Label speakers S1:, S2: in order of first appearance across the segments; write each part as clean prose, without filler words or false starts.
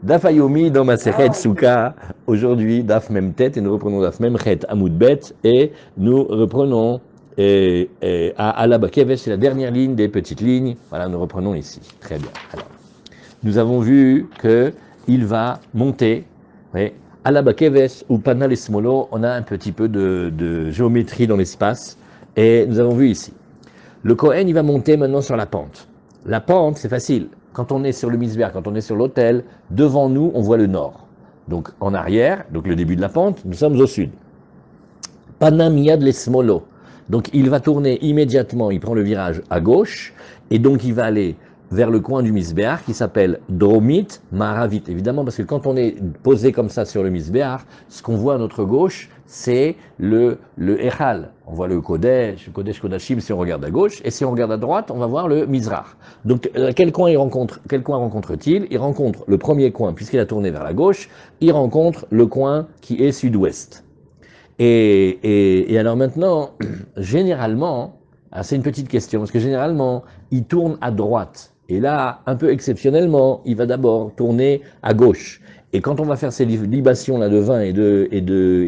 S1: Daf Ayomi dans Masechet Souka, aujourd'hui Daf Memtet, et nous reprenons Daf Memchet Amoudbet, et nous reprenons à Alaba Kevesh, c'est la dernière ligne des petites lignes. Voilà, nous reprenons ici. Très bien. Alors, nous avons vu qu'il va monter. Oui, Alaba Kevesh ou Panal et Smolo, on a un petit peu de géométrie dans l'espace, et nous avons vu ici. Le Kohen, il va monter maintenant sur la pente. La pente, c'est facile. Quand on est sur le misbéar, quand on est sur l'autel, devant nous, on voit le nord. Donc en arrière, donc le début de la pente, nous sommes au sud. Panamiyad les smolo. Donc il va tourner immédiatement, il prend le virage à gauche, et donc il va aller vers le coin du misbéar qui s'appelle Dromit Maravit. Évidemment, parce que quand on est posé comme ça sur le misbéar, ce qu'on voit à notre gauche, c'est le Echal. On voit le Kodesh Kodashim si on regarde à gauche, et si on regarde à droite, on va voir le Mizrach. Donc quel coin rencontre-t-il? Il rencontre le premier coin, puisqu'il a tourné vers la gauche, il rencontre le coin qui est sud-ouest. Et alors maintenant, généralement, c'est une petite question, parce que généralement, il tourne à droite. Et là, un peu exceptionnellement, il va d'abord tourner à gauche. Et quand on va faire ces libations là de vin et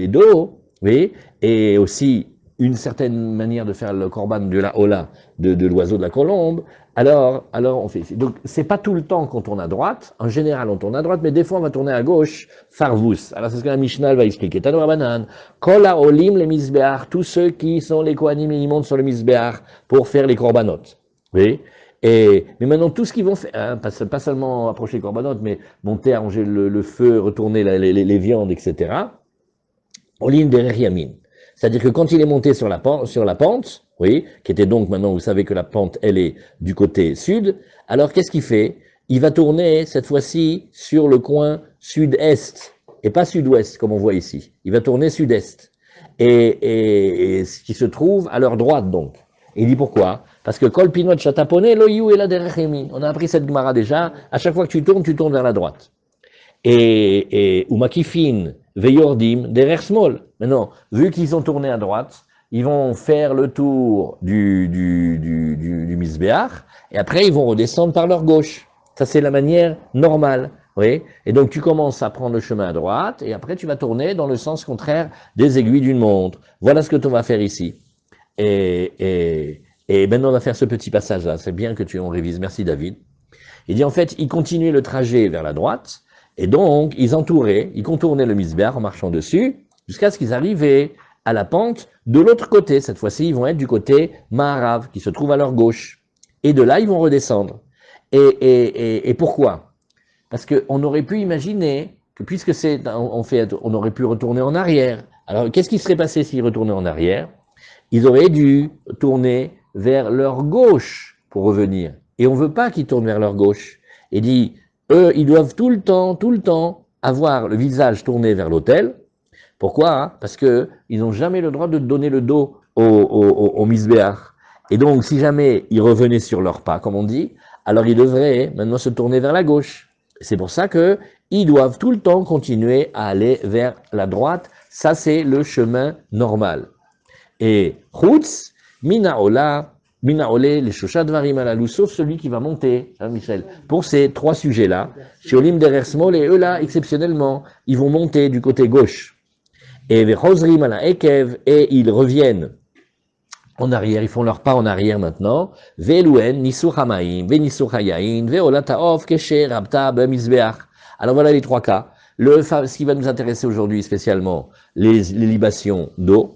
S1: d'eau, oui, et aussi une certaine manière de faire le korban de la hola, de l'oiseau de la colombe, alors on fait. Donc c'est pas tout le temps qu'on tourne à droite. En général, on tourne à droite, mais des fois on va tourner à gauche. Farvus. Alors c'est ce que la Mishnah va expliquer. Tanu Rabbanan, Kol haolim les misbéach, tous ceux qui sont les kohanim, ils montent sur le misbéach pour faire les korbanot. Oui. Mais maintenant, tout ce qu'ils vont faire, hein, pas seulement approcher les korbanot, mais monter, arranger le feu, retourner les viandes, etc. Olim derech yamin. C'est-à-dire que quand il est monté sur la pente, oui, qui était donc maintenant, vous savez que la pente, elle est du côté sud, alors qu'est-ce qu'il fait? Il va tourner cette fois-ci sur le coin sud-est, et pas sud-ouest, comme on voit ici. Il va tourner sud-est. Et ce qui se trouve à leur droite, donc. Et il dit pourquoi? Parce que Kol Pinot Chatapone, Loyu et la derechemi. On a appris cette Gemara déjà. À chaque fois que tu tournes vers la droite. Et Umakifin, Veyordim, derrière Small. Maintenant, vu qu'ils ont tourné à droite, ils vont faire le tour du Misbéach, et après ils vont redescendre par leur gauche. Ça, c'est la manière normale. Oui. Et donc tu commences à prendre le chemin à droite, et après tu vas tourner dans le sens contraire des aiguilles d'une montre. Voilà ce que tu vas faire ici. Et maintenant on va faire ce petit passage-là. C'est bien que on révise. Merci David. Il dit en fait, ils continuaient le trajet vers la droite, et donc ils contournaient le misbéach en marchant dessus, jusqu'à ce qu'ils arrivaient à la pente de l'autre côté. Cette fois-ci, ils vont être du côté Maharav, qui se trouve à leur gauche. Et de là, ils vont redescendre. Et pourquoi? Parce qu'on aurait pu imaginer que puisque on aurait pu retourner en arrière. Alors, qu'est-ce qui serait passé s'ils retournaient en arrière? Ils auraient dû tourner vers leur gauche pour revenir. Et on ne veut pas qu'ils tournent vers leur gauche. Il dit, eux, ils doivent tout le temps, avoir le visage tourné vers l'autel. Pourquoi? Parce qu'ils n'ont jamais le droit de donner le dos au misbéach. Et donc, si jamais ils revenaient sur leurs pas, comme on dit, alors ils devraient maintenant se tourner vers la gauche. C'est pour ça qu'ils doivent tout le temps continuer à aller vers la droite. Ça, c'est le chemin normal. Et Chutz, Minaola, les Shoshadvarim alalou, sauf celui qui va monter, hein, Michel, pour ces trois sujets-là, Shiolim derrière Smol, et eux là, exceptionnellement, ils vont monter du côté gauche. Et Vechozrim ala Ekev, et ils reviennent en arrière, ils font leur pas en arrière maintenant. Ve'eluen, Nisur Hamaim, Ve'nisur Hayain, Ve'olataof, Keshe, Rabta, Bemizbeach. Alors voilà les trois cas. Ce qui va nous intéresser aujourd'hui spécialement, les libations d'eau.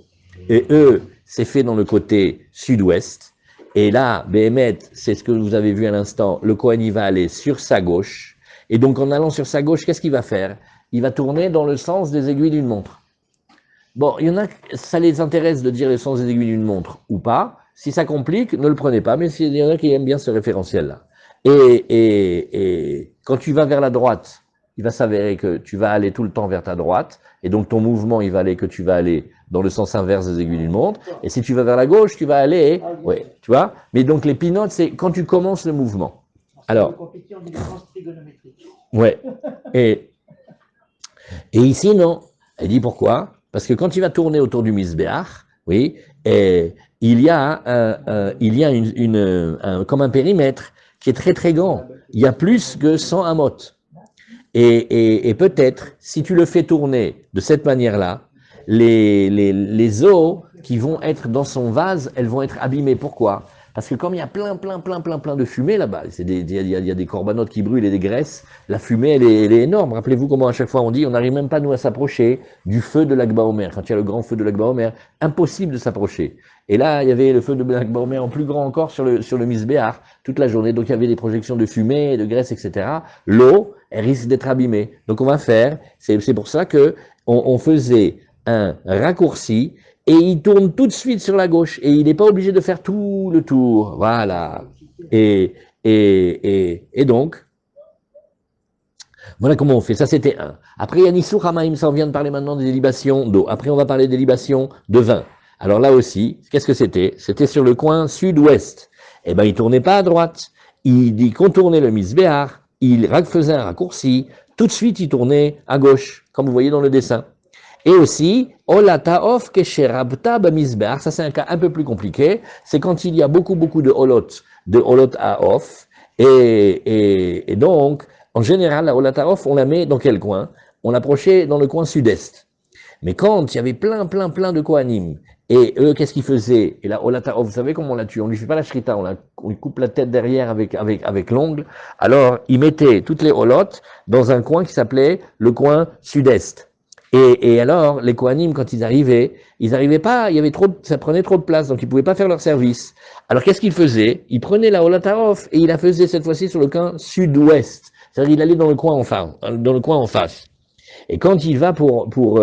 S1: Et eux, c'est fait dans le côté sud-ouest. Et là, Béhémet, c'est ce que vous avez vu à l'instant, le Kohen, il va aller sur sa gauche. Et donc, en allant sur sa gauche, qu'est-ce qu'il va faire? Il va tourner dans le sens des aiguilles d'une montre. Bon, il y en a, ça les intéresse de dire le sens des aiguilles d'une montre ou pas. Si ça complique, ne le prenez pas, mais il y en a qui aiment bien ce référentiel-là. Et quand tu vas vers la droite, il va s'avérer que tu vas aller tout le temps vers ta droite, et donc ton mouvement, il va aller que tu vas aller dans le sens inverse des aiguilles d'une montre, et si tu vas vers la gauche, tu vas aller, ouais, tu vois. Mais donc les pinotes, c'est quand tu commences le mouvement. Alors, ouais. Et ici, non. Elle dit pourquoi? Parce que quand il va tourner autour du misbéach, oui, il y a comme un périmètre qui est très très grand. Il y a plus que 100 amot. Et peut-être, si tu le fais tourner de cette manière-là, les eaux qui vont être dans son vase, elles vont être abîmées. Pourquoi? Parce que comme il y a plein de fumée là-bas, il y a des corbanotes qui brûlent et des graisses, la fumée, elle est énorme. Rappelez-vous comment à chaque fois on dit, on n'arrive même pas nous à s'approcher du feu de l'Akba Omer. Quand il y a le grand feu de l'Akba Omer, impossible de s'approcher. Et là, il y avait le feu de l'Akba Omer en plus grand encore sur le Misbéar, toute la journée. Donc il y avait des projections de fumée, de graisse, etc. L'eau, elle risque d'être abîmée. Donc on va faire, c'est pour ça que on faisait un raccourci et il tourne tout de suite sur la gauche et il n'est pas obligé de faire tout le tour. Voilà. Et donc, voilà comment on fait. Ça, c'était un. Après, il y a Nisur Hamaim, ça on vient de parler maintenant des libations d'eau. Après, on va parler des libations de vin. Alors là aussi, qu'est-ce que c'était? C'était sur le coin sud-ouest. Eh ben, il tournait pas à droite. Il contournait le Misbéar, il faisait un raccourci, tout de suite, il tournait à gauche, comme vous voyez dans le dessin. Et aussi, Olataof Kesherabta Bamisbeach, ça c'est un cas un peu plus compliqué, c'est quand il y a beaucoup de holot à off, et donc, en général, la Olataof, on la met dans quel coin? On l'approchait dans le coin sud-est. Mais quand il y avait plein de Kohanim, et eux, qu'est-ce qu'ils faisaient? Et la Olataof, vous savez comment on la tue? On lui fait pas la shrita, on lui coupe la tête derrière avec l'ongle. Alors, ils mettaient toutes les holotes dans un coin qui s'appelait le coin sud-est. Et alors, les Kohanim, quand ils arrivaient pas, il y avait ça prenait trop de place, donc ils pouvaient pas faire leur service. Alors, qu'est-ce qu'ils faisaient? Ils prenaient la Olataof et ils la faisaient cette fois-ci sur le coin sud-ouest. C'est-à-dire, il allait dans le coin en face. Et quand il va pour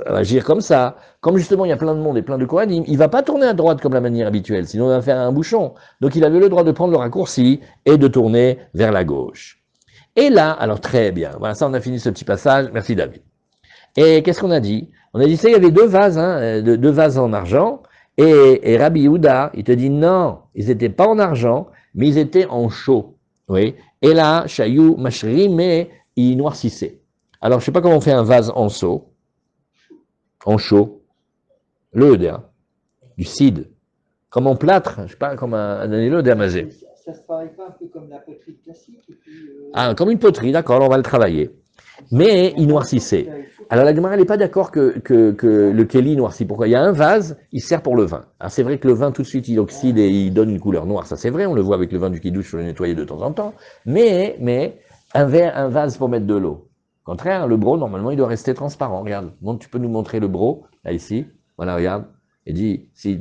S1: agir comme ça, comme justement il y a plein de monde et plein de Kohanim, il va pas tourner à droite comme la manière habituelle, sinon il va faire un bouchon. Donc il avait le droit de prendre le raccourci et de tourner vers la gauche. Et là, alors très bien, voilà, ça on a fini ce petit passage, merci David. Et qu'est-ce qu'on a dit? On a dit ça, il y avait deux vases, deux vases en argent, et Rabbi Yehuda, il te dit non, ils n'étaient pas en argent, mais ils étaient en chaux. Oui. Et là, Shayou Mashri, mais ils noircissaient. Alors, je ne sais pas comment on fait un vase en seau, en chaux, le hein, du cid, comme en plâtre, je ne sais pas, comme un le d'amazé.
S2: Ça se travaille pas un peu comme la poterie classique et puis,
S1: Ah, comme une poterie, d'accord, on va le travailler. Mais il noircissait. Alors la Gemara n'est pas d'accord que le Kelly noircit. Pourquoi? Il y a un vase, il sert pour le vin. Alors c'est vrai que le vin tout de suite il oxyde et il donne une couleur noire, ça c'est vrai, on le voit avec le vin du Kiddush, je le nettoyer de temps en temps. Mais un vase pour mettre de l'eau. Au contraire, le bro normalement il doit rester transparent. Regarde, donc tu peux nous montrer le bro là ici. Voilà, regarde. Et dis si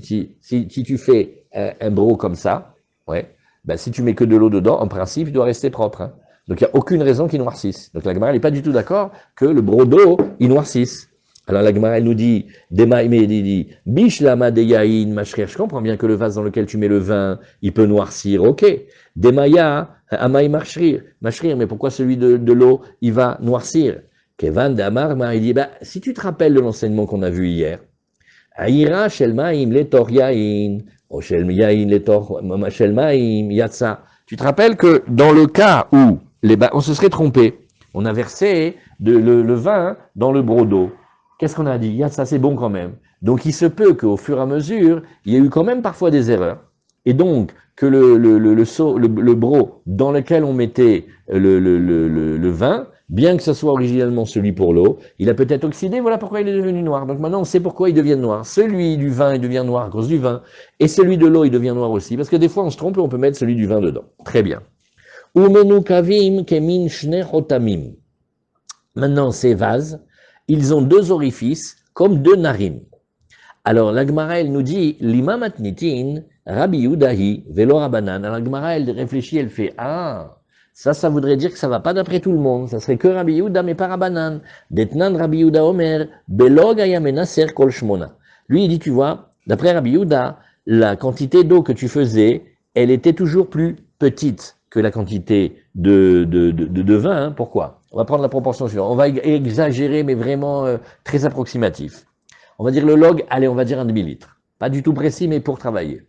S1: tu fais un bro comme ça, ouais, ben si tu mets que de l'eau dedans, en principe il doit rester propre. Hein. Donc il n'y a aucune raison qu'il noircisse. Donc la Gemara n'est pas du tout d'accord que le brodo, il noircisse. Alors la Gemara, elle nous dit, Bish lama de yain mashrir. Je comprends bien que le vase dans lequel tu mets le vin, il peut noircir, ok. Demaya, amai mashrir, mais pourquoi celui de l'eau, il va noircir? Kevan damar, il dit, bah, si tu te rappelles de l'enseignement qu'on a vu hier, Aïra shel maim letor yain, o shel yain letor shel maim yatsa. Tu te rappelles que dans le cas où on se serait trompé, on a versé le vin dans le broc d'eau. Qu'est-ce qu'on a dit? Ça c'est bon quand même. Donc il se peut qu'au fur et à mesure, il y a eu quand même parfois des erreurs. Et donc que le broc dans lequel on mettait le vin, bien que ce soit originellement celui pour l'eau, il a peut-être oxydé, voilà pourquoi il est devenu noir. Donc maintenant on sait pourquoi il devient noir. Celui du vin, il devient noir à cause du vin, et celui de l'eau, il devient noir aussi, parce que des fois on se trompe et on peut mettre celui du vin dedans. Très bien. Maintenant, ces vases, ils ont deux orifices comme deux narines. Alors, la Gemara, elle nous dit, Lima matnitin, Rabbi Yudahi, velo Rabanan. Alors, la Gemara, elle réfléchit, elle fait, ah, ça voudrait dire que ça va pas d'après tout le monde. Ça serait que Rabbi Yuda, mais pas Rabanan. Detnan Rabbi Yuda Omer, belog ayamena ser kol shmona. Lui, il dit, tu vois, d'après Rabbi Yuda, la quantité d'eau que tu faisais, elle était toujours plus petite que la quantité de vin. Hein. Pourquoi? On va prendre la proportion suivante. On va exagérer, mais vraiment très approximatif. On va dire le log, allez, on va dire un demi-litre. Pas du tout précis, mais pour travailler.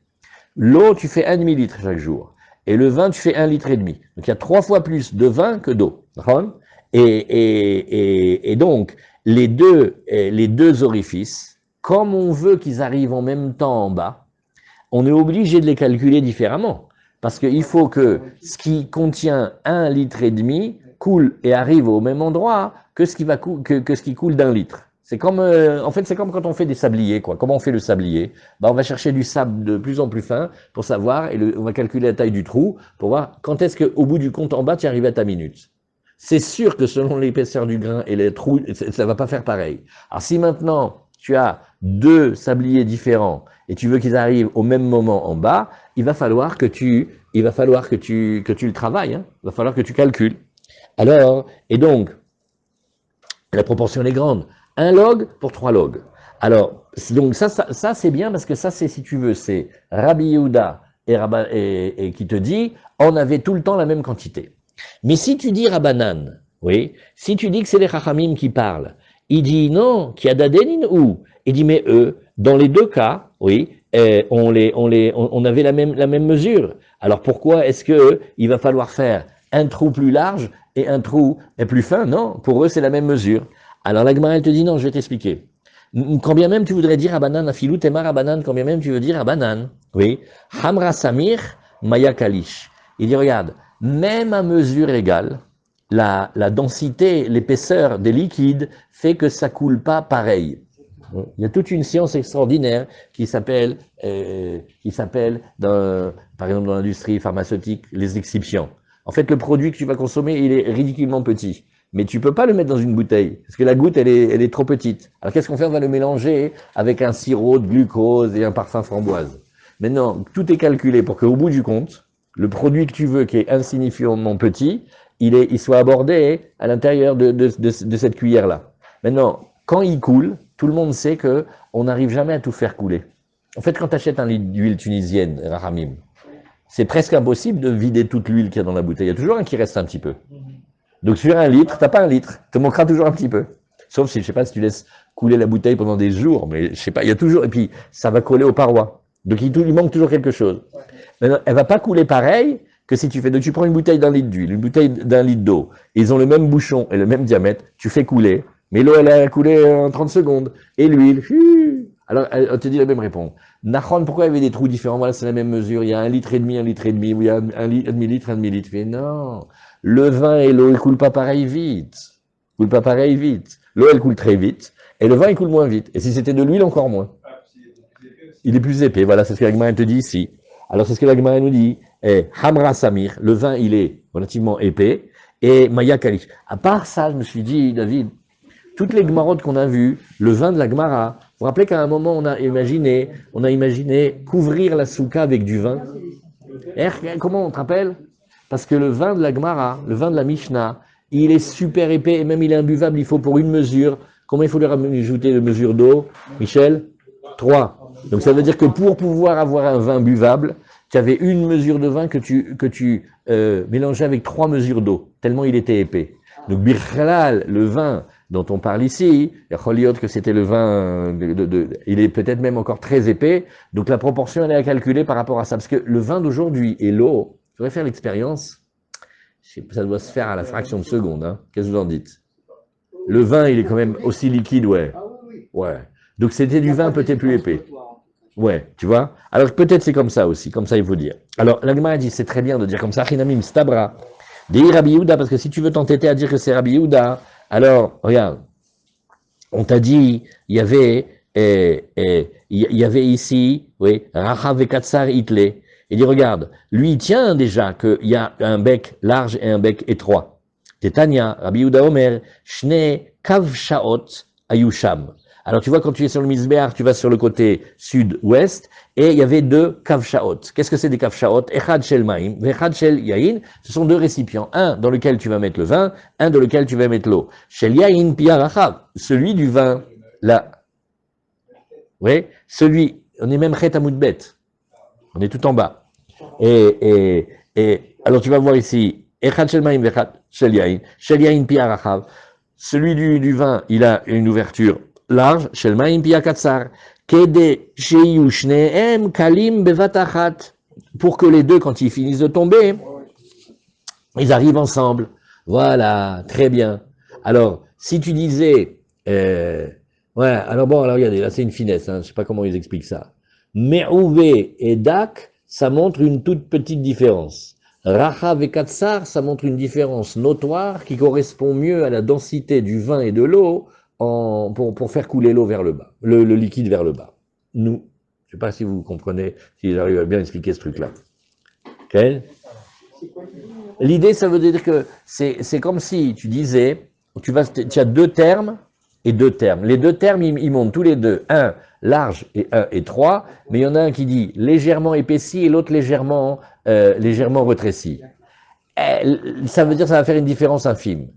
S1: L'eau, tu fais un demi-litre chaque jour. Et le vin, tu fais 1,5 litre. Donc il y a 3 fois plus de vin que d'eau. Et donc, les deux orifices, comme on veut qu'ils arrivent en même temps en bas, on est obligé de les calculer différemment. Parce qu'il faut que ce qui contient 1,5 litre coule et arrive au même endroit que ce qui coule d'un litre. C'est comme, en fait, c'est comme quand on fait des sabliers, quoi. Comment on fait le sablier? Bah, on va chercher du sable de plus en plus fin pour savoir, et on va calculer la taille du trou pour voir quand est-ce qu'au bout du compte en bas, tu arrives à ta minute. C'est sûr que selon l'épaisseur du grain et les trous, ça va pas faire pareil. Alors si maintenant tu as deux sabliers différents et tu veux qu'ils arrivent au même moment en bas, il va falloir que tu le travailles, hein. Il va falloir que tu calcules. Alors, et donc, la proportion est grande. 1 log pour 3 logs. Alors, donc ça c'est bien parce que ça, c'est, si tu veux, c'est Rabbi Yehuda et qui te dit, on avait tout le temps la même quantité. Mais si tu dis Rabbanan, oui, si tu dis que c'est les Chachamim qui parlent, il dit non, qui a dadenin ou? Il dit, mais eux, dans les deux cas, oui, on avait la même mesure. Alors pourquoi est-ce que il va falloir faire un trou plus large et un trou plus fin? Non, pour eux, c'est la même mesure. Alors la Gemara, elle te dit non, je vais t'expliquer. Quand bien même tu voudrais dire Abanan, Afilou, Temar Abanan, quand bien même tu veux dire Abanan, oui, Hamra Samir, Maya Kalish. Il dit, regarde, même à mesure égale, la densité, l'épaisseur des liquides fait que ça coule pas pareil. Il y a toute une science extraordinaire qui s'appelle, par exemple dans l'industrie pharmaceutique, les excipients. En fait, le produit que tu vas consommer, il est ridiculement petit. Mais tu peux pas le mettre dans une bouteille, parce que la goutte, elle est trop petite. Alors qu'est-ce qu'on fait? On va le mélanger avec un sirop de glucose et un parfum framboise. Maintenant, tout est calculé pour qu'au bout du compte, le produit que tu veux, qui est insignifiantement petit, il soit abordé à l'intérieur de cette cuillère-là. Maintenant, quand il coule, tout le monde sait que on n'arrive jamais à tout faire couler. En fait, quand tu achètes un litre d'huile tunisienne, Rahamim, c'est presque impossible de vider toute l'huile qu'il y a dans la bouteille. Il y a toujours un qui reste un petit peu. Donc sur 1 litre, t'as pas 1 litre, te manquera toujours un petit peu. Sauf si, je sais pas, si tu laisses couler la bouteille pendant des jours, mais je sais pas, il y a toujours, et puis ça va coller aux parois. Donc il manque toujours quelque chose. Maintenant, elle va pas couler pareil que si tu fais, donc tu prends une bouteille d'1 litre d'huile, une bouteille d'1 litre d'eau, ils ont le même bouchon et le même diamètre, tu fais couler, mais l'eau elle a coulé en 30 secondes, et l'huile, alors elle te dit la même réponse. Nahon, pourquoi il y avait des trous différents? Voilà, c'est la même mesure, il y a 1,5 litre, ou il y a demi-litre, un demi-litre. Mais non, le vin et l'eau, ils coulent pas pareil vite. Ils coulent pas pareil vite. L'eau, elle coule très vite, et le vin, il coule moins vite. Et si c'était de l'huile, encore moins. Il est plus épais, voilà, c'est ce que la Gemara te dit ici. Alors c'est ce que la Gemara nous dit. Hamra Samir, le vin, il est relativement épais, et Maya Kalish. À part ça, je me suis dit, David, toutes les Gemarotes qu'on a vues, le vin de la Gemara, vous vous rappelez qu'à un moment, on a imaginé couvrir la souka avec du vin. Comment on te rappelle? Parce que le vin de la Gemara, le vin de la Mishnah, il est super épais et même il est imbuvable. Il faut pour une mesure. Combien il faut lui rajouter de mesure d'eau, Michel? 3. Donc ça veut dire que pour pouvoir avoir un vin buvable, tu avais une mesure de vin que tu mélangeais avec 3 mesures d'eau, tellement il était épais. Donc Birchalal, le vin dont on parle ici, Choliot que c'était le vin, il est peut-être même encore très épais, donc la proportion elle est à calculer par rapport à ça, parce que le vin d'aujourd'hui et l'eau, je voudrais faire l'expérience, ça doit se faire à la fraction de seconde, hein. Qu'est-ce que vous en dites? Le vin il est quand même aussi liquide, ouais. Ouais. Donc c'était du vin peut-être plus épais. Ouais, tu vois. Alors peut-être c'est comme ça aussi, comme ça il faut dire. Alors la Gemara dit c'est très bien de dire comme ça, Chinamim stabra, dire Rabbi Yehuda, parce que si tu veux t'entêter à dire que c'est Rabbi Yehuda, alors regarde, on t'a dit il y avait ici, oui, Rachav et Katsar Itle. Il dit regarde, lui il tient déjà qu'il y a un bec large et un bec étroit. Tetania, Rabbi Yehuda Omer, Shne Kav Shaot Ayusham. Alors tu vois, quand tu es sur le Mizbeach, tu vas sur le côté sud-ouest, et il y avait 2 kavshaot. Qu'est-ce que c'est des kavshaot? Echad shel maim, vechad shel yain. Ce sont 2 récipients. Un dans lequel tu vas mettre le vin, un dans lequel tu vas mettre l'eau. Shel yain piyarachav. Celui du vin, là. Oui, celui, on est même chet amoudbet. On est tout en bas. Et alors tu vas voir ici, echad shel maim, vechad shel yain piyarachav. Celui du vin, il a une ouverture large, shel maim pia katsar, kede sheyu shneem kalim bevatachat, pour que les deux, quand ils finissent de tomber, ils arrivent ensemble. Voilà, très bien. Alors, si tu disais, ouais, alors bon, alors regardez, là c'est une finesse, hein, je sais pas comment ils expliquent ça. Me'ouvé et dak, ça montre une toute petite différence. Rachav et Katsar, ça montre une différence notoire qui correspond mieux à la densité du vin et de l'eau pour faire couler l'eau vers le bas, le liquide vers le bas. Nous, je ne sais pas si vous comprenez, si j'arrive à bien expliquer ce truc-là. Okay. L'idée, ça veut dire que c'est comme si tu disais, tu as deux termes et deux termes. Les deux termes, ils montent tous les deux. Un large et un étroit, mais il y en a un qui dit légèrement épaissi et l'autre légèrement rétréci. Ça veut dire que ça va faire une différence infime.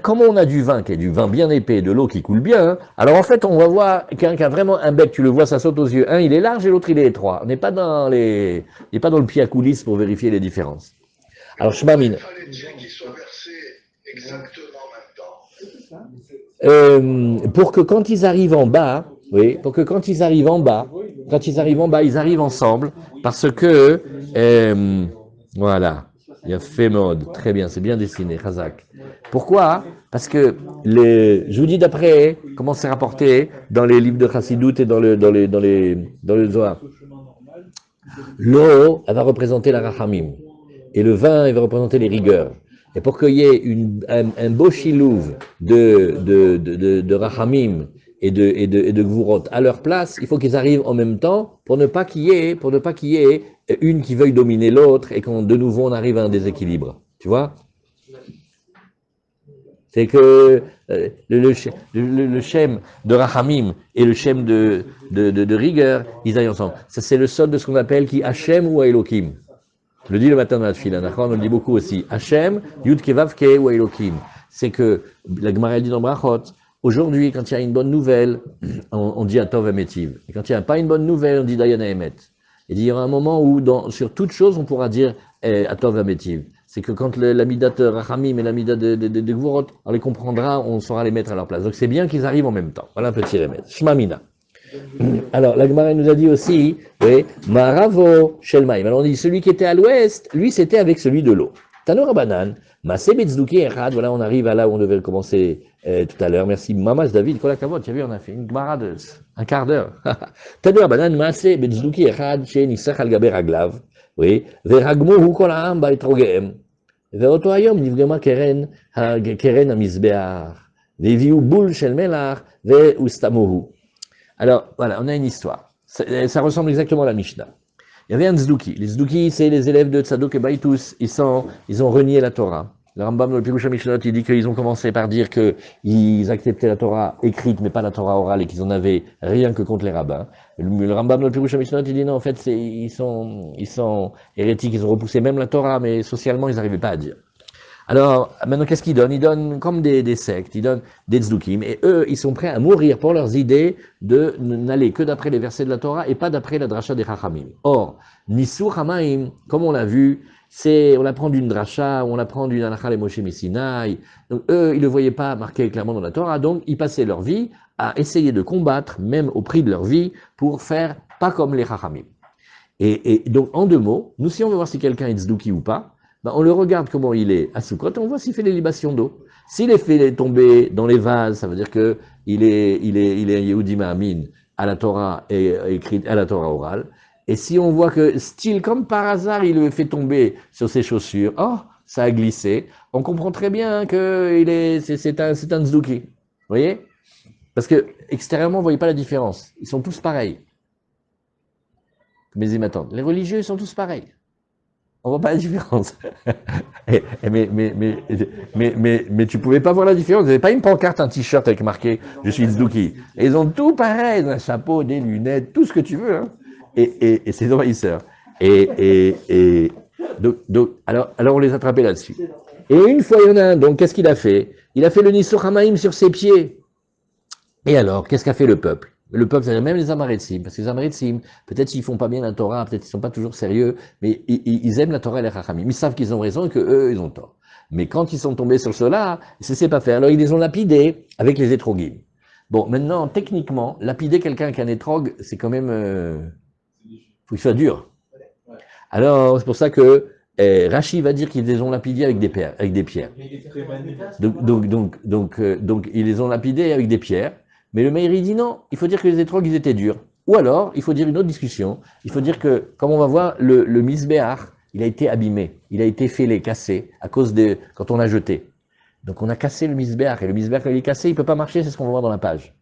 S1: Comme on a du vin qui est du vin bien épais, de l'eau qui coule bien, alors en fait on va voir quelqu'un qui a vraiment un bec, tu le vois, ça saute aux yeux. Un il est large et l'autre il est étroit. On n'est pas dans il n'est pas dans le pied à coulisses pour vérifier les différences. Alors Shmamine.
S3: Il fallait dire qu'il soit versé exactement en même temps.
S1: Pour que quand ils arrivent en bas, oui, pour que quand ils arrivent en bas, ils arrivent ensemble, parce que voilà. Il y a fait mode, très bien, c'est bien dessiné, Khazak. Pourquoi? Parce que je vous dis d'après comment c'est rapporté dans les livres de Chassidut et dans le Zohar. L'eau, elle va représenter la Rachamim, et le vin, il va représenter les rigueurs. Et pour qu'il y ait un beau chilouv de Rachamim et de Gvurot à leur place, il faut qu'ils arrivent en même temps pour ne pas qu'il y ait une qui veuille dominer l'autre et qu'on de nouveau on arrive à un déséquilibre. Tu vois? C'est que le shem de Rachamim et le shem de rigueur, ils aillent ensemble. Ça, c'est le sol de ce qu'on appelle qui Hachem ou Elohim. Je le dis le matin dans la tefila, on le dit beaucoup aussi. Hachem, Yud Kevavke ou Elohim. C'est que la Gemara dit dans Brachot, aujourd'hui, quand il y a une bonne nouvelle, on dit Atov Emetiv. Et quand il n'y a pas une bonne nouvelle, on dit Dayana Emet. Et il y aura un moment où, sur toute chose, on pourra dire Atov Emetiv. C'est que quand l'amidat de Rachamim et l'amidat de Gvurot, on les comprendra, on saura les mettre à leur place. Donc c'est bien qu'ils arrivent en même temps. Voilà un petit remède. Shmamina. Alors, la Gemara nous a dit aussi, oui, Maravo Shelmaim. Alors on dit, celui qui était à l'ouest, lui c'était avec celui de l'eau. Tanor Banan, Masé Betzduki Echad, voilà, on arrive à là où on devait commencer tout à l'heure. Merci, Mamas David, Kolakavot, tu as vu, on a fait une Gemara de un quart d'heure. Tanor Banan, Masé Betzduki Echad, chez Nisach al-Gaber Aglav, oui, Veragmo hu kol ha'am ba'etrogeem, ואותו היום נפגמה קרן המזבח, והביאו בול של מלח והוסתמוהו. Alors, voilà, on a une histoire. Ça ressemble exactement à la Mishnah. Il y avait un tzduki. Les tzduki, c'est les élèves de Tzadok et Baïtous. Ils ont renié la Torah. Le Rambam, le Pirush HaMishnot, il dit qu'ils ont commencé par dire qu'ils acceptaient la Torah écrite, mais pas la Torah orale, et qu'ils en avaient rien que contre les rabbins. Le Rambam, le Pirush HaMishnot, il dit non, en fait, ils sont hérétiques, ils ont repoussé même la Torah, mais socialement, ils n'arrivaient pas à dire. Alors, maintenant, qu'est-ce qu'ils donnent? Ils donnent comme des sectes, ils donnent des tzdukim, et eux, ils sont prêts à mourir pour leurs idées de n'aller que d'après les versets de la Torah et pas d'après la dracha des Chachamim. Or, Nisur Hamaim, comme on l'a vu, on l'apprend d'une dracha, on l'apprend d'une halakha les Moshe Messinaï. Donc, eux, ils ne le voyaient pas marqué clairement dans la Torah, donc ils passaient leur vie à essayer de combattre, même au prix de leur vie, pour faire pas comme les Chachamim. Et donc, en deux mots, nous, si on veut voir si quelqu'un est tzduki ou pas, ben, on le regarde comment il est à Sukkot, on voit s'il fait les libations d'eau. S'il est fait tomber dans les vases, ça veut dire que il est Yehudi Ma'amin à la Torah et écrit à la Torah orale. Et si on voit que, style, comme par hasard, il le fait tomber sur ses chaussures, oh, ça a glissé, on comprend très bien que c'est un tzduki. Vous voyez? Parce que, extérieurement, vous voyez pas la différence. Ils sont tous pareils. Mais ils m'attendent. Les religieux, ils sont tous pareils. On voit pas la différence. mais tu pouvais pas voir la différence. Vous n'avez pas une pancarte, un t-shirt avec marqué « Je suis tzduki ». Et ils ont tout pareil, un chapeau, des lunettes, tout ce que tu veux. Hein. Et c'est envahisseur. Alors on les attrapait là-dessus. Et une fois, il y en a un. Donc, qu'est-ce qu'il a fait? Il a fait le Nisur Hamaim sur ses pieds. Et alors, qu'est-ce qu'a fait le peuple? Le peuple, c'est-à-dire même les Amaretsim, parce que les Amaretsim, peut-être qu'ils font pas bien la Torah, peut-être qu'ils sont pas toujours sérieux, mais ils aiment la Torah et les Chachamim. Ils savent qu'ils ont raison et que eux, ils ont tort. Mais quand ils sont tombés sur cela, ils ne savaient pas faire. Alors, ils les ont lapidés avec les étrogim. Bon, maintenant, techniquement, lapider quelqu'un qui a un étrog, c'est quand même, faut qu'il soit dur. Alors, c'est pour ça que Rashi va dire qu'ils les ont lapidés avec des pierres. Donc, ils les ont lapidés avec des pierres. Mais le Meiri dit non, il faut dire que les étrogues, ils étaient durs. Ou alors, il faut dire une autre discussion. Il faut dire que, comme on va voir, le misbéach, il a été abîmé, il a été fêlé, cassé, à cause de quand on l'a jeté. Donc on a cassé le misbéach, et le misbéach, quand il est cassé, il ne peut pas marcher, c'est ce qu'on va voir dans la page.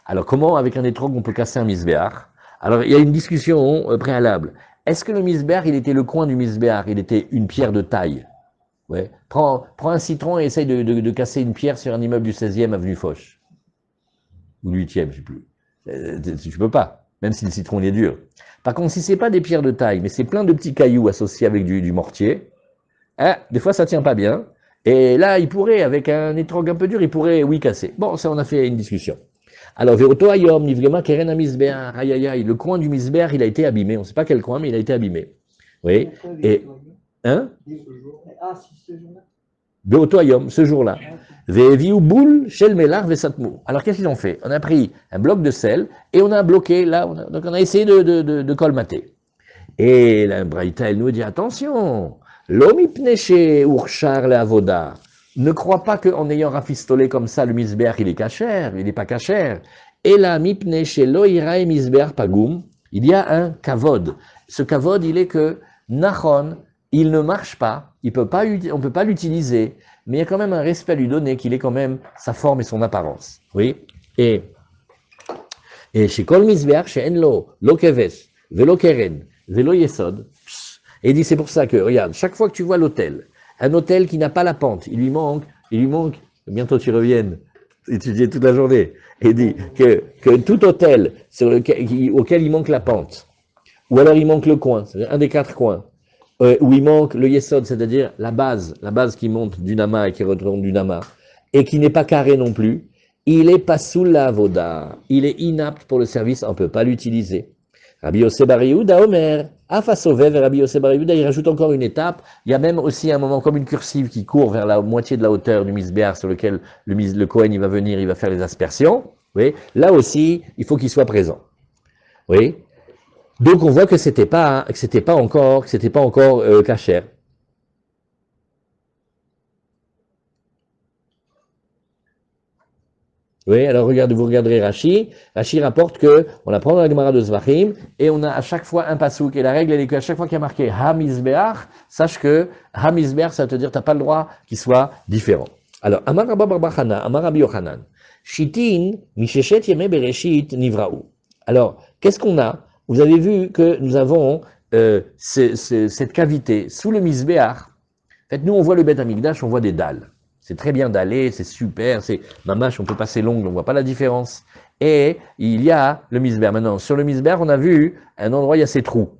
S1: Alors comment, avec un étrog, on peut casser un misbéach? Alors il y a une discussion préalable. Est-ce que le misbéach, il était le coin du misbéach, il était une pierre de taille? Ouais. Prends un citron et essaye de casser une pierre sur un immeuble du 16e avenue Foch. Ou du 8e, je ne sais plus. Tu peux pas, même si le citron il est dur. Par contre, si c'est pas des pierres de taille, mais c'est plein de petits cailloux associés avec du mortier, hein, des fois ça tient pas bien. Et là, il pourrait, avec un étrog un peu dur, il pourrait, oui, casser. Bon, ça, on a fait une discussion. Alors, Veoto Ayom, Nivgema Keren Amisber, aïe aïe aïe, le coin du misber, il a été abîmé. On ne sait pas quel coin, mais il a été abîmé. Oui. Et, hein?
S2: Ah, si, ce jour-là.
S1: Veoto Ayom, ce jour-là. Veviu boul shel melar vesatmu. Alors, qu'est-ce qu'ils ont fait? On a pris un bloc de sel et on a bloqué, là, donc on a essayé de colmater. Et la Braïta, elle nous dit, attention, l'omipneche urchar le avoda. Ne crois pas qu'en ayant rafistolé comme ça, le misber, il est cachère, il n'est pas cachère. Et la mipneche loirae misber pagum, il y a un kavod. Ce kavod, il est que Nachon, il ne marche pas, on ne peut pas l'utiliser, mais il y a quand même un respect à lui donner, qu'il est quand même sa forme et son apparence. Oui. Et chez Kol misber, chez Enlo, lo keves, velo keren, velo yesod. Et il dit, c'est pour ça que, regarde, chaque fois que tu vois l'autel, un autel qui n'a pas la pente, il lui manque, bientôt tu reviennes, étudier toute la journée, et il dit que tout autel auquel il manque la pente, ou alors il manque le coin, c'est-à-dire un des 4 coins, où il manque le yesod, c'est-à-dire la base qui monte du nama et qui retourne du nama, et qui n'est pas carré non plus, il est pas sous la voda, il est inapte pour le service, on ne peut pas l'utiliser. Rabbi Yosef bar Yehuda Omer, Afasovev et Rabbi Yosef bar Yehuda, il rajoute encore une étape. Il y a même aussi un moment comme une cursive qui court vers la moitié de la hauteur du misbéach sur lequel le Kohen il va venir, il va faire les aspersions. Oui. Là aussi, il faut qu'il soit présent. Oui. Donc on voit que c'était pas encore cachère. Oui, alors vous regarderez Rashi. Rashi rapporte que on apprend dans la Gemara de Zvachim et on a à chaque fois un pasouk. Et la règle, elle est qu'à chaque fois qu'il y a marqué Hamizbeach, sache que Hamizbeach, ça veut te dire que tu n'as pas le droit qu'il soit différent. Alors, Amar Rabba bar Bachana, Amar Rabbi Yochanan, Shitin, Misheshet Yeme Bereshit Nivraou. Alors, qu'est-ce qu'on a? Vous avez vu que nous avons cette cavité sous le Mizbeach. En fait, nous, on voit le Beth Amikdash, on voit des dalles. C'est très bien d'aller, c'est super, c'est mamache, on peut passer l'ongle, on ne voit pas la différence. Et il y a le misber. Maintenant, sur le misber, on a vu un endroit, il y a ces trous.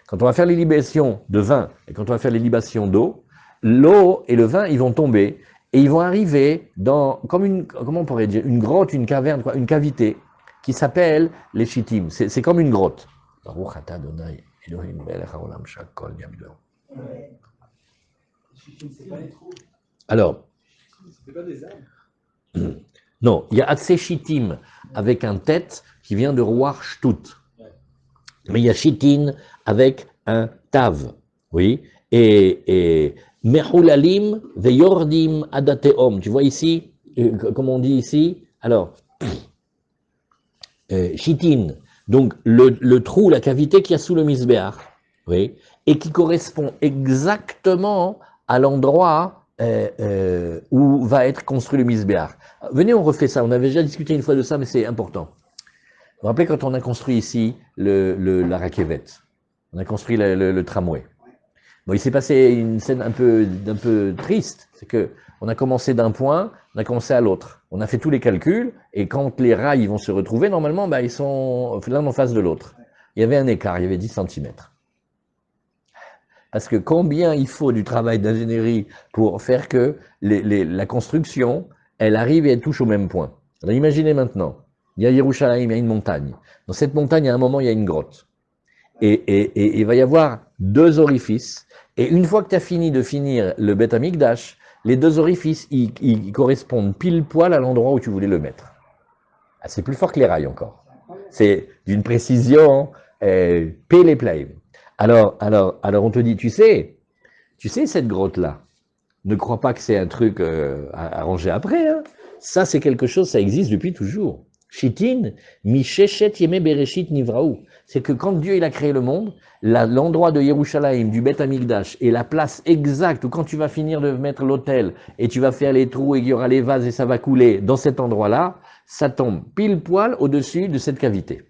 S1: Quand on va faire les libations de vin et quand on va faire les libations d'eau, l'eau et le vin, ils vont tomber et ils vont arriver dans, comment on pourrait dire, une grotte, une caverne, quoi, une cavité qui s'appelle les chitim. C'est comme une grotte. Alors, non, il y a Atsé Shittim avec un tête qui vient de Roar Shtut. Mais il y a Shittin avec un Tav. Oui. Et Mehulalim Veyordim Adateom. Tu vois ici, comme on dit ici, alors, Shittin, donc le trou, la cavité qu'il y a sous le Misbéach. Oui. Et qui correspond exactement à l'endroit où va être construit le misbéach. Venez, on refait ça. On avait déjà discuté une fois de ça, mais c'est important. Vous vous rappelez quand on a construit ici la raquevette, on a construit le tramway. Bon, il s'est passé une scène un peu triste, c'est que on a commencé d'un point, on a commencé à l'autre. On a fait tous les calculs, et quand les rails vont se retrouver, normalement, ils sont l'un en face de l'autre. Il y avait un écart, il y avait 10 cm. Parce que combien il faut du travail d'ingénierie pour faire que la construction, elle arrive et elle touche au même point. Alors imaginez maintenant, il y a Yerushalayim, il y a une montagne. Dans cette montagne, à un moment, il y a une grotte. Et il va y avoir 2 orifices. Et une fois que tu as fini de finir le Beth Amikdash, les 2 orifices, ils correspondent pile poil à l'endroit où tu voulais le mettre. Ah, c'est plus fort que les rails encore. C'est d'une précision, les play. Alors, on te dit, tu sais, cette grotte-là, ne crois pas que c'est un truc arrangé après. Hein. Ça, c'est quelque chose, ça existe depuis toujours. Shitin, Misheshet Yeme Bereshit Nivraou. C'est que quand Dieu il a créé le monde, l'endroit de Yerushalayim, du Beth Amikdash, est la place exacte où quand tu vas finir de mettre l'autel et tu vas faire les trous et il y aura les vases et ça va couler dans cet endroit-là, ça tombe pile poil au-dessus de cette cavité.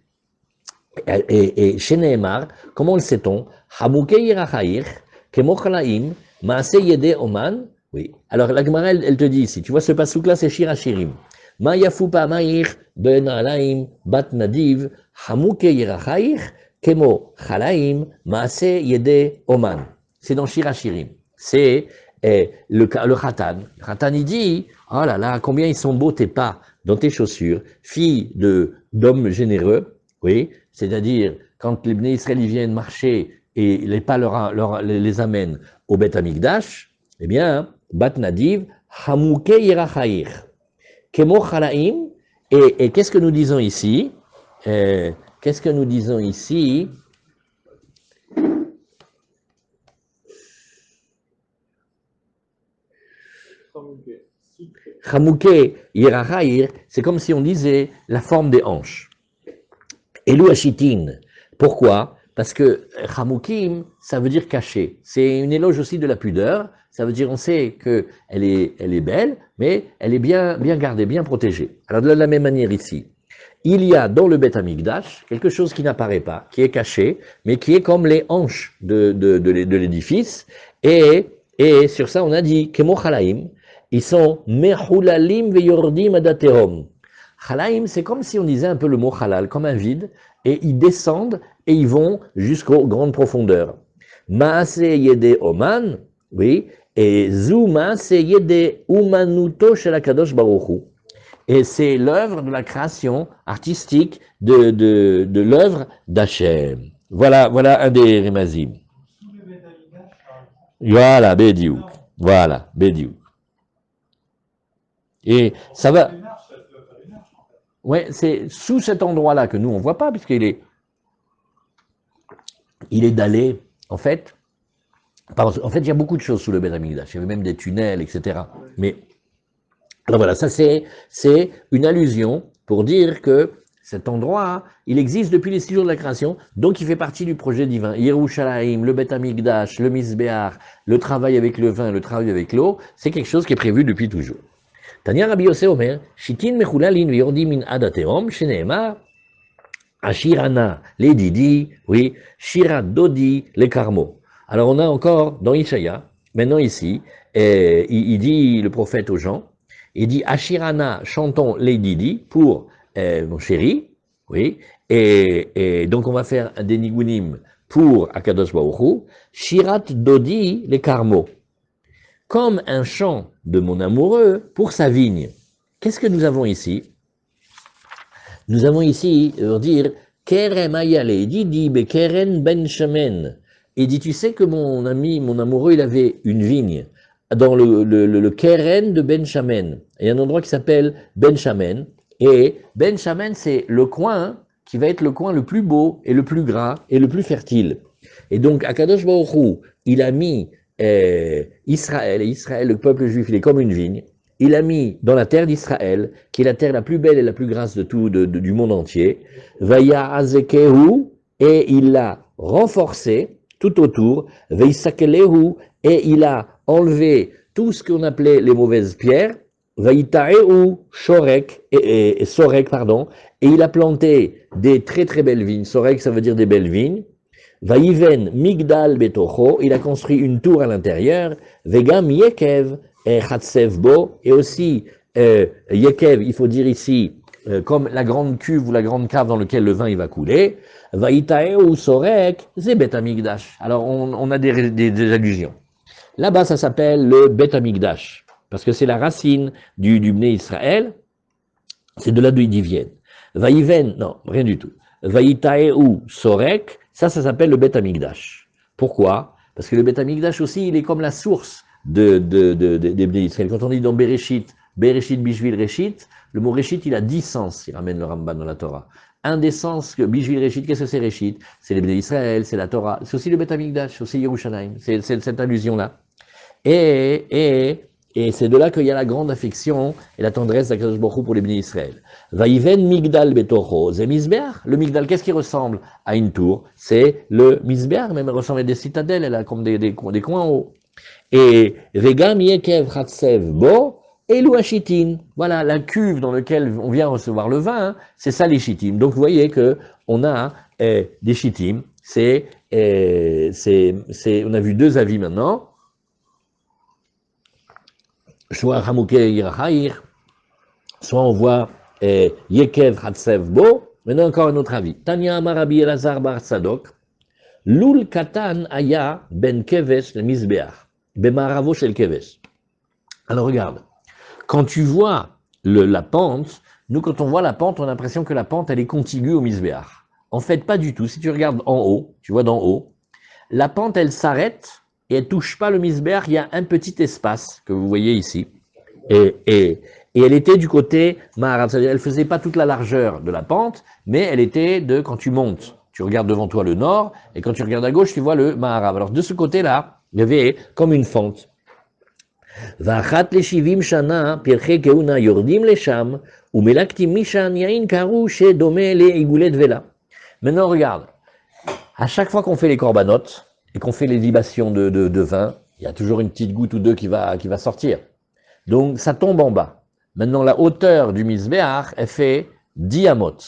S1: Et chez Nehemar, comment le sait-on? Hamouke Yirachair, Kemochalaim, Maase Yede Oman. Oui. Alors la Gemara, elle te dit ici, tu vois ce passouk-là, c'est Shir Hashirim. Ma yafupa ma'ir ben alaim bat nadiv hamouke yirachair kemo chalaim maase yede oman. C'est dans Shir Hashirim. C'est le Khatan. Le Khatan, il dit, oh là là, combien ils sont beaux tes pas dans tes chaussures, fille d'hommes généreux, oui, c'est-à-dire quand les Bnei Israël viennent marcher et les pas les amènent au Beth Amikdash, eh bien, bat nadiv hamouke yirachair. Kemo Chalaim, et qu'est-ce que nous disons ici? Qu'est-ce que nous disons ici? Chamouke Yirachair, c'est comme si on disait la forme des hanches. Elou Ashitin, pourquoi? Parce que Chamoukim, ça veut dire caché. C'est une éloge aussi de la pudeur. Ça veut dire, on sait qu'elle est belle, mais elle est bien gardée, bien protégée. Alors de la même manière ici, il y a dans le Beth Amikdash quelque chose qui n'apparaît pas, qui est caché, mais qui est comme les hanches de l'édifice. Et sur ça, on a dit, Kemo Chalaim, ils sont Mechulalim veyordim adaterom. Chalaim, c'est comme si on disait un peu le mot halal, comme un vide, et ils descendent et ils vont jusqu'aux grandes profondeurs. Maase yede oman, oui, et Zuma, c'est Yede Umanuto shel HaKadosh Baruch Hu. Et c'est l'œuvre de la création artistique de l'œuvre d'Hachem. Voilà un des Remazim. Voilà, Bediou. Voilà, Bediou. Et ça va. Ouais, c'est sous cet endroit-là que nous on voit pas, puisqu'il est dallé, en fait. En fait, il y a beaucoup de choses sous le Beth Amikdash. Il y avait même des tunnels, etc. Mais alors voilà, ça c'est une allusion pour dire que cet endroit, il existe depuis les 6 jours de la création, donc il fait partie du projet divin. Yerushalayim, le Beth Amikdash, le Mizbeach, le travail avec le vin, le travail avec l'eau, c'est quelque chose qui est prévu depuis toujours. Tanya Rabbi Yosef Omer, Shitin mechulalin veyordim min adaterom, sheneemar, Ashirana, les Didi, oui, Shirat Dodi, les Carmo. Alors on a encore dans Ishaïa, maintenant ici, il dit le prophète aux gens, il dit Ashirana, chantons les Didi pour mon chéri, oui, et donc on va faire des nigunim pour Akadosh Baruch Hu, Shirat Dodi, les Carmo, comme un chant de mon amoureux pour sa vigne. Qu'est-ce que nous avons ici? Nous avons ici, dire, Kerem Ayale, Didi, Bekeren Ben Shamen. Il dit, tu sais que mon ami, mon amoureux, il avait une vigne dans le Keren de Ben Shamen. Il y a un endroit qui s'appelle Ben Shamen. Et Ben Shamen, c'est le coin qui va être le coin le plus beau et le plus gras et le plus fertile. Et donc, Akadosh Baruch Hu, il a mis Israël, et Israël, le peuple juif, il est comme une vigne. Il a mis dans la terre d'Israël, qui est la terre la plus belle et la plus grasse de tout, du monde entier, Vaya Azekehu, et il l'a renforcé tout autour, Veisakelehu, et il a enlevé tout ce qu'on appelait les mauvaises pierres, Vaitaehu, Shorek, et Sorek, pardon, et il a planté des très très belles vignes. Sorek, ça veut dire des belles vignes. Vaiven Migdal Betocho, il a construit une tour à l'intérieur, Vegam Yekev, et Chatsevbo, et aussi Yekev, il faut dire ici, comme la grande cuve ou la grande cave dans laquelle le vin il va couler, Vaitaehu Sorek, c'est Beth Amikdash. Alors on a des allusions. Là-bas ça s'appelle le Beth Amikdash, parce que c'est la racine du Bnei Israël, c'est de là d'où ils viennent. Vaiven, non, rien du tout. Vaitaehu Sorek, ça s'appelle le Beth Amikdash. Pourquoi? Parce que le Beth Amikdash aussi, il est comme la source des Bnei Israël. Quand on dit dans Bereshit, Bishvil Reshit, le mot Reshit, il a 10 sens, il ramène le Ramban dans la Torah. Un des sens que Bishvil Reshit, qu'est-ce que c'est Reshit? C'est les Bnei Israël, c'est la Torah, c'est aussi le Beth Amikdash, c'est aussi Yerushalayim, c'est cette allusion-là. Et Et c'est de là qu'il y a la grande affection et la tendresse d'Akadosh Baruch Hu pour les bénis Israël. Vaïven migdal betocho, c'est Misbeach. Le migdal, qu'est-ce qui ressemble à une tour? C'est le Misbeach, même elle ressemble à des citadelles, elle a comme des coins en haut. Et Vegam yekev chatsev bo, Elou Achitin, voilà la cuve dans laquelle on vient recevoir le vin, hein, c'est ça les chitim. Donc vous voyez que on a des chitim, on a vu deux avis maintenant. Soit Hamouké Yirahir, soit on voit Yekev Hatsev Bo, maintenant encore un autre avis. Tanya Marabi Elazar Bar Tzadok, Lul Katan Aya Ben Kevesh le Misbeach, Bemaravo Shel Kevesh. Alors regarde. Quand tu vois la pente, nous quand on voit la pente, on a l'impression que la pente elle est contiguë au Misbeach. En fait, pas du tout. Si tu regardes en haut, tu vois d'en haut, la pente elle s'arrête et elle touche pas le Misbeach, il y a un petit espace que vous voyez ici. Et elle était du côté Maharav, c'est-à-dire elle faisait pas toute la largeur de la pente, mais elle était de quand tu montes, tu regardes devant toi le nord, et quand tu regardes à gauche, tu vois le Maharav. Alors de ce côté-là, il y avait comme une fente. ואחת ל-70 שנה פרחי כהונה יורדים לשם ומלקטים משם יין קרו שדומה לעיגולי דבלה. Maintenant regarde, à chaque fois qu'on fait les corbanotes et qu'on fait les libations de vin, il y a toujours une petite goutte ou deux qui va sortir. Donc ça tombe en bas. Maintenant la hauteur du misbéach, elle fait 10 amot.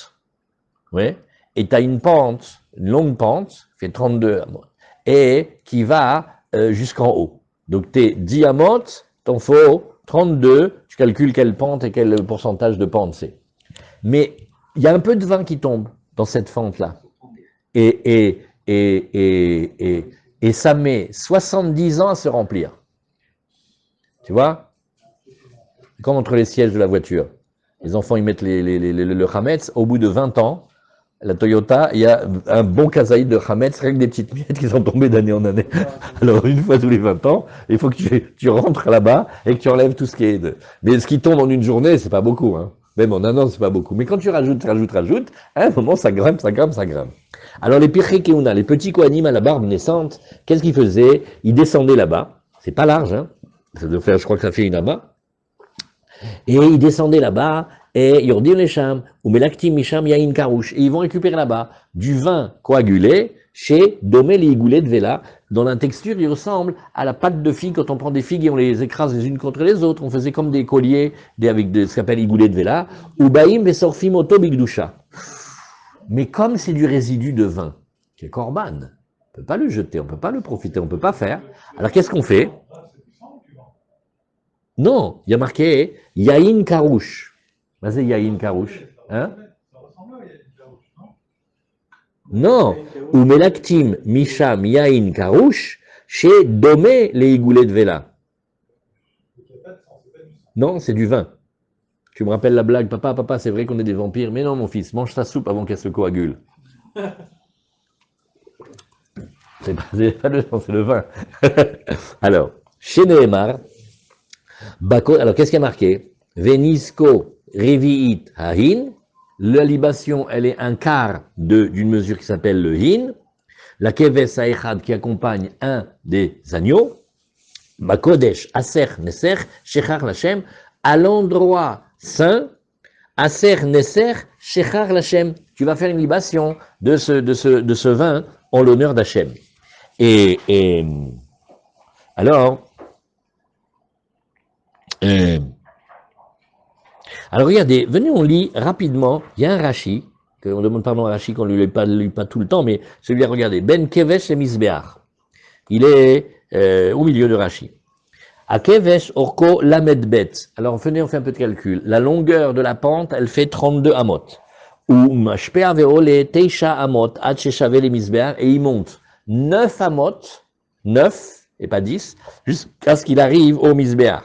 S1: Oui. Et tu as une pente, une longue pente, qui fait 32 amot, et qui va jusqu'en haut. Donc tes 10 amot, t'en faut 32, tu calcules quelle pente et quel pourcentage de pente c'est. Mais il y a un peu de vin qui tombe dans cette fente-là. Et ça met 70 ans à se remplir. Tu vois? Comme entre les sièges de la voiture. Les enfants, ils mettent le Hametz, au bout de 20 ans, la Toyota, il y a un bon kazaïd de Hametz, rien que des petites miettes qui sont tombées d'année en année. Alors, une fois tous les 20 ans, il faut que tu rentres là-bas et que tu enlèves tout ce qui est Mais ce qui tombe en une journée, c'est pas beaucoup, hein. Même en un an, c'est pas beaucoup. Mais quand tu rajoutes, à un moment, ça grimpe. Alors, les Pirchei Keuna, les petits Kohanim à la barbe naissante, qu'est-ce qu'ils faisaient? Ils descendaient là-bas. C'est pas large, hein. Ça doit faire, je crois que ça fait une amas. Et ils descendaient là-bas, et Yordim Lesham, ou Melaktim Misham Yain Karouche. Et ils vont récupérer là-bas du vin coagulé chez Domé les Igoulé de Vela. Dans la texture, il ressemble à la pâte de figue. Quand on prend des figues et on les écrase les unes contre les autres, on faisait comme des colliers avec ce qu'on appelle Igoulé de Vela. Ou Baïm Vesorfim Oto Bigdusha. Mais comme c'est du résidu de vin, qui est korban, on ne peut pas le jeter, on ne peut pas le profiter, on ne peut pas faire. Alors qu'est-ce qu'on fait? Non, il y a marqué Yain Karouche. Vas-y, Yain Karouche. Hein? Non, ou Melaktim Misham Yain Karouche, chez Domé les Igoulé de Vela. Non, c'est du vin. Tu me rappelles la blague, papa, c'est vrai qu'on est des vampires, mais non, mon fils, mange ta soupe avant qu'elle se coagule. C'est pas le sang, c'est le vin. Alors, chez Nehemar, alors, qu'est-ce qui a marqué? Venisko Revi'it Hahin. La libation, elle est un quart d'une mesure qui s'appelle le Hin. La Keves Haechad qui accompagne un des agneaux. Bakodesh Aser Neser Shechar Lachem. À l'endroit saint, Aser Neser Shechar Lachem. Tu vas faire une libation de ce vin en l'honneur d'Hachem. Alors, regardez, venez, on lit rapidement. Il y a un Rashi, on demande pardon à Rashi qu'on ne lui lit pas tout le temps, mais celui-là, regardez, Ben Kevesh et Misbeach. Il est au milieu de Rashi. A Kevesh Orko Lamed Bet. Alors venez, on fait un peu de calcul. La longueur de la pente, elle fait 32 amot. Ou Mashpea Veole Teisha amot Ad Sheshave le Misbeach, et il monte 9 amot, 9 et pas 10, jusqu'à ce qu'il arrive au Misbeach.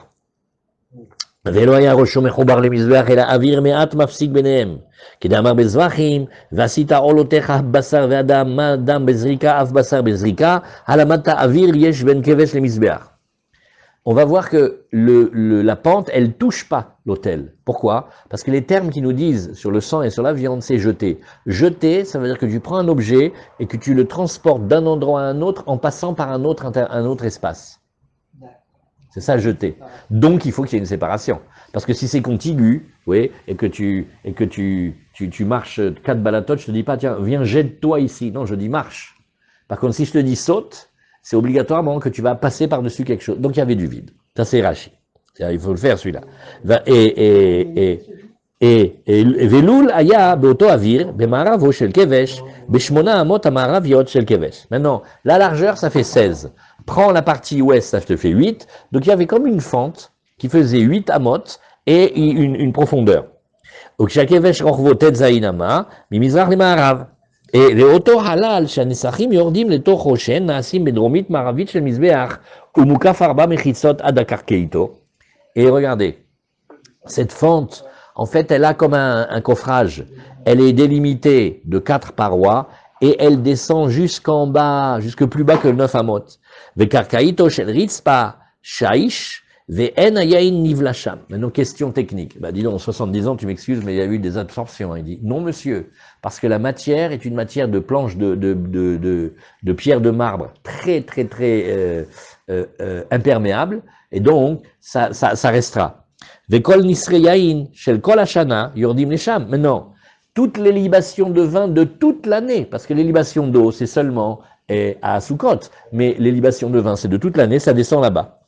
S1: ולא היה ראשו מחובר למזבח, אלא אוויר מעט מפסיק ביניהם. כדאמר בזבחים, ועשית עולותיך בשר ואדם, מה דם בזריקה, אף בשר בזריקה, העלמת האוויר יש בין כבש למזבח. On va voir que la pente, elle touche pas l'autel. Pourquoi? Parce que les termes qui nous disent sur le sang et sur la viande, c'est jeter. Jeter, ça veut dire que tu prends un objet et que tu le transportes d'un endroit à un autre en passant par un autre espace. C'est ça, jeter. Donc, il faut qu'il y ait une séparation. Parce que si c'est contigu, oui, et que tu marches 4 balatotes, je te dis pas, tiens, viens, jette-toi ici. Non, je dis marche. Par contre, si je te dis saute, c'est obligatoirement que tu vas passer par-dessus quelque chose. Donc, il y avait du vide. Ça, c'est Rachi. Il faut le faire, celui-là. Veloul aya beoto avir, bemaravo shel kevesh, beshmona amot amaraviot shel kevesh. Maintenant, la largeur, ça fait 16. Prends la partie ouest, ça te fait 8. Donc, il y avait comme une fente qui faisait 8 amot et une profondeur. Ukshakevesh rochvo tetzainama, mimizrach le marav. Et le oto halal, shanesachim yordim le toch roshen, naasim bedromit maravit shel mizbeach, umukaf arba mechitzot adakar keito. Et regardez, cette fente, en fait, elle a comme un coffrage. Elle est délimitée de 4 parois et elle descend jusqu'en bas, jusque plus bas que 9 amot. Vekarkaito shel ritzpa shaish ve'en ayayin nivlasham. Maintenant, question technique. Bah, dis donc, en 70 ans, tu m'excuses, mais il y a eu des absorptions. Il dit, non, monsieur, parce que la matière est une matière de planche de pierre de marbre très, très, très imperméable, et donc, ça restera. Vekol nisreyain shel kol hashana yordim lesham. Maintenant, toutes les libations de vin de toute l'année, parce que les libations d'eau, c'est seulement à Sukkot, mais les libations de vin, c'est de toute l'année, ça descend là-bas.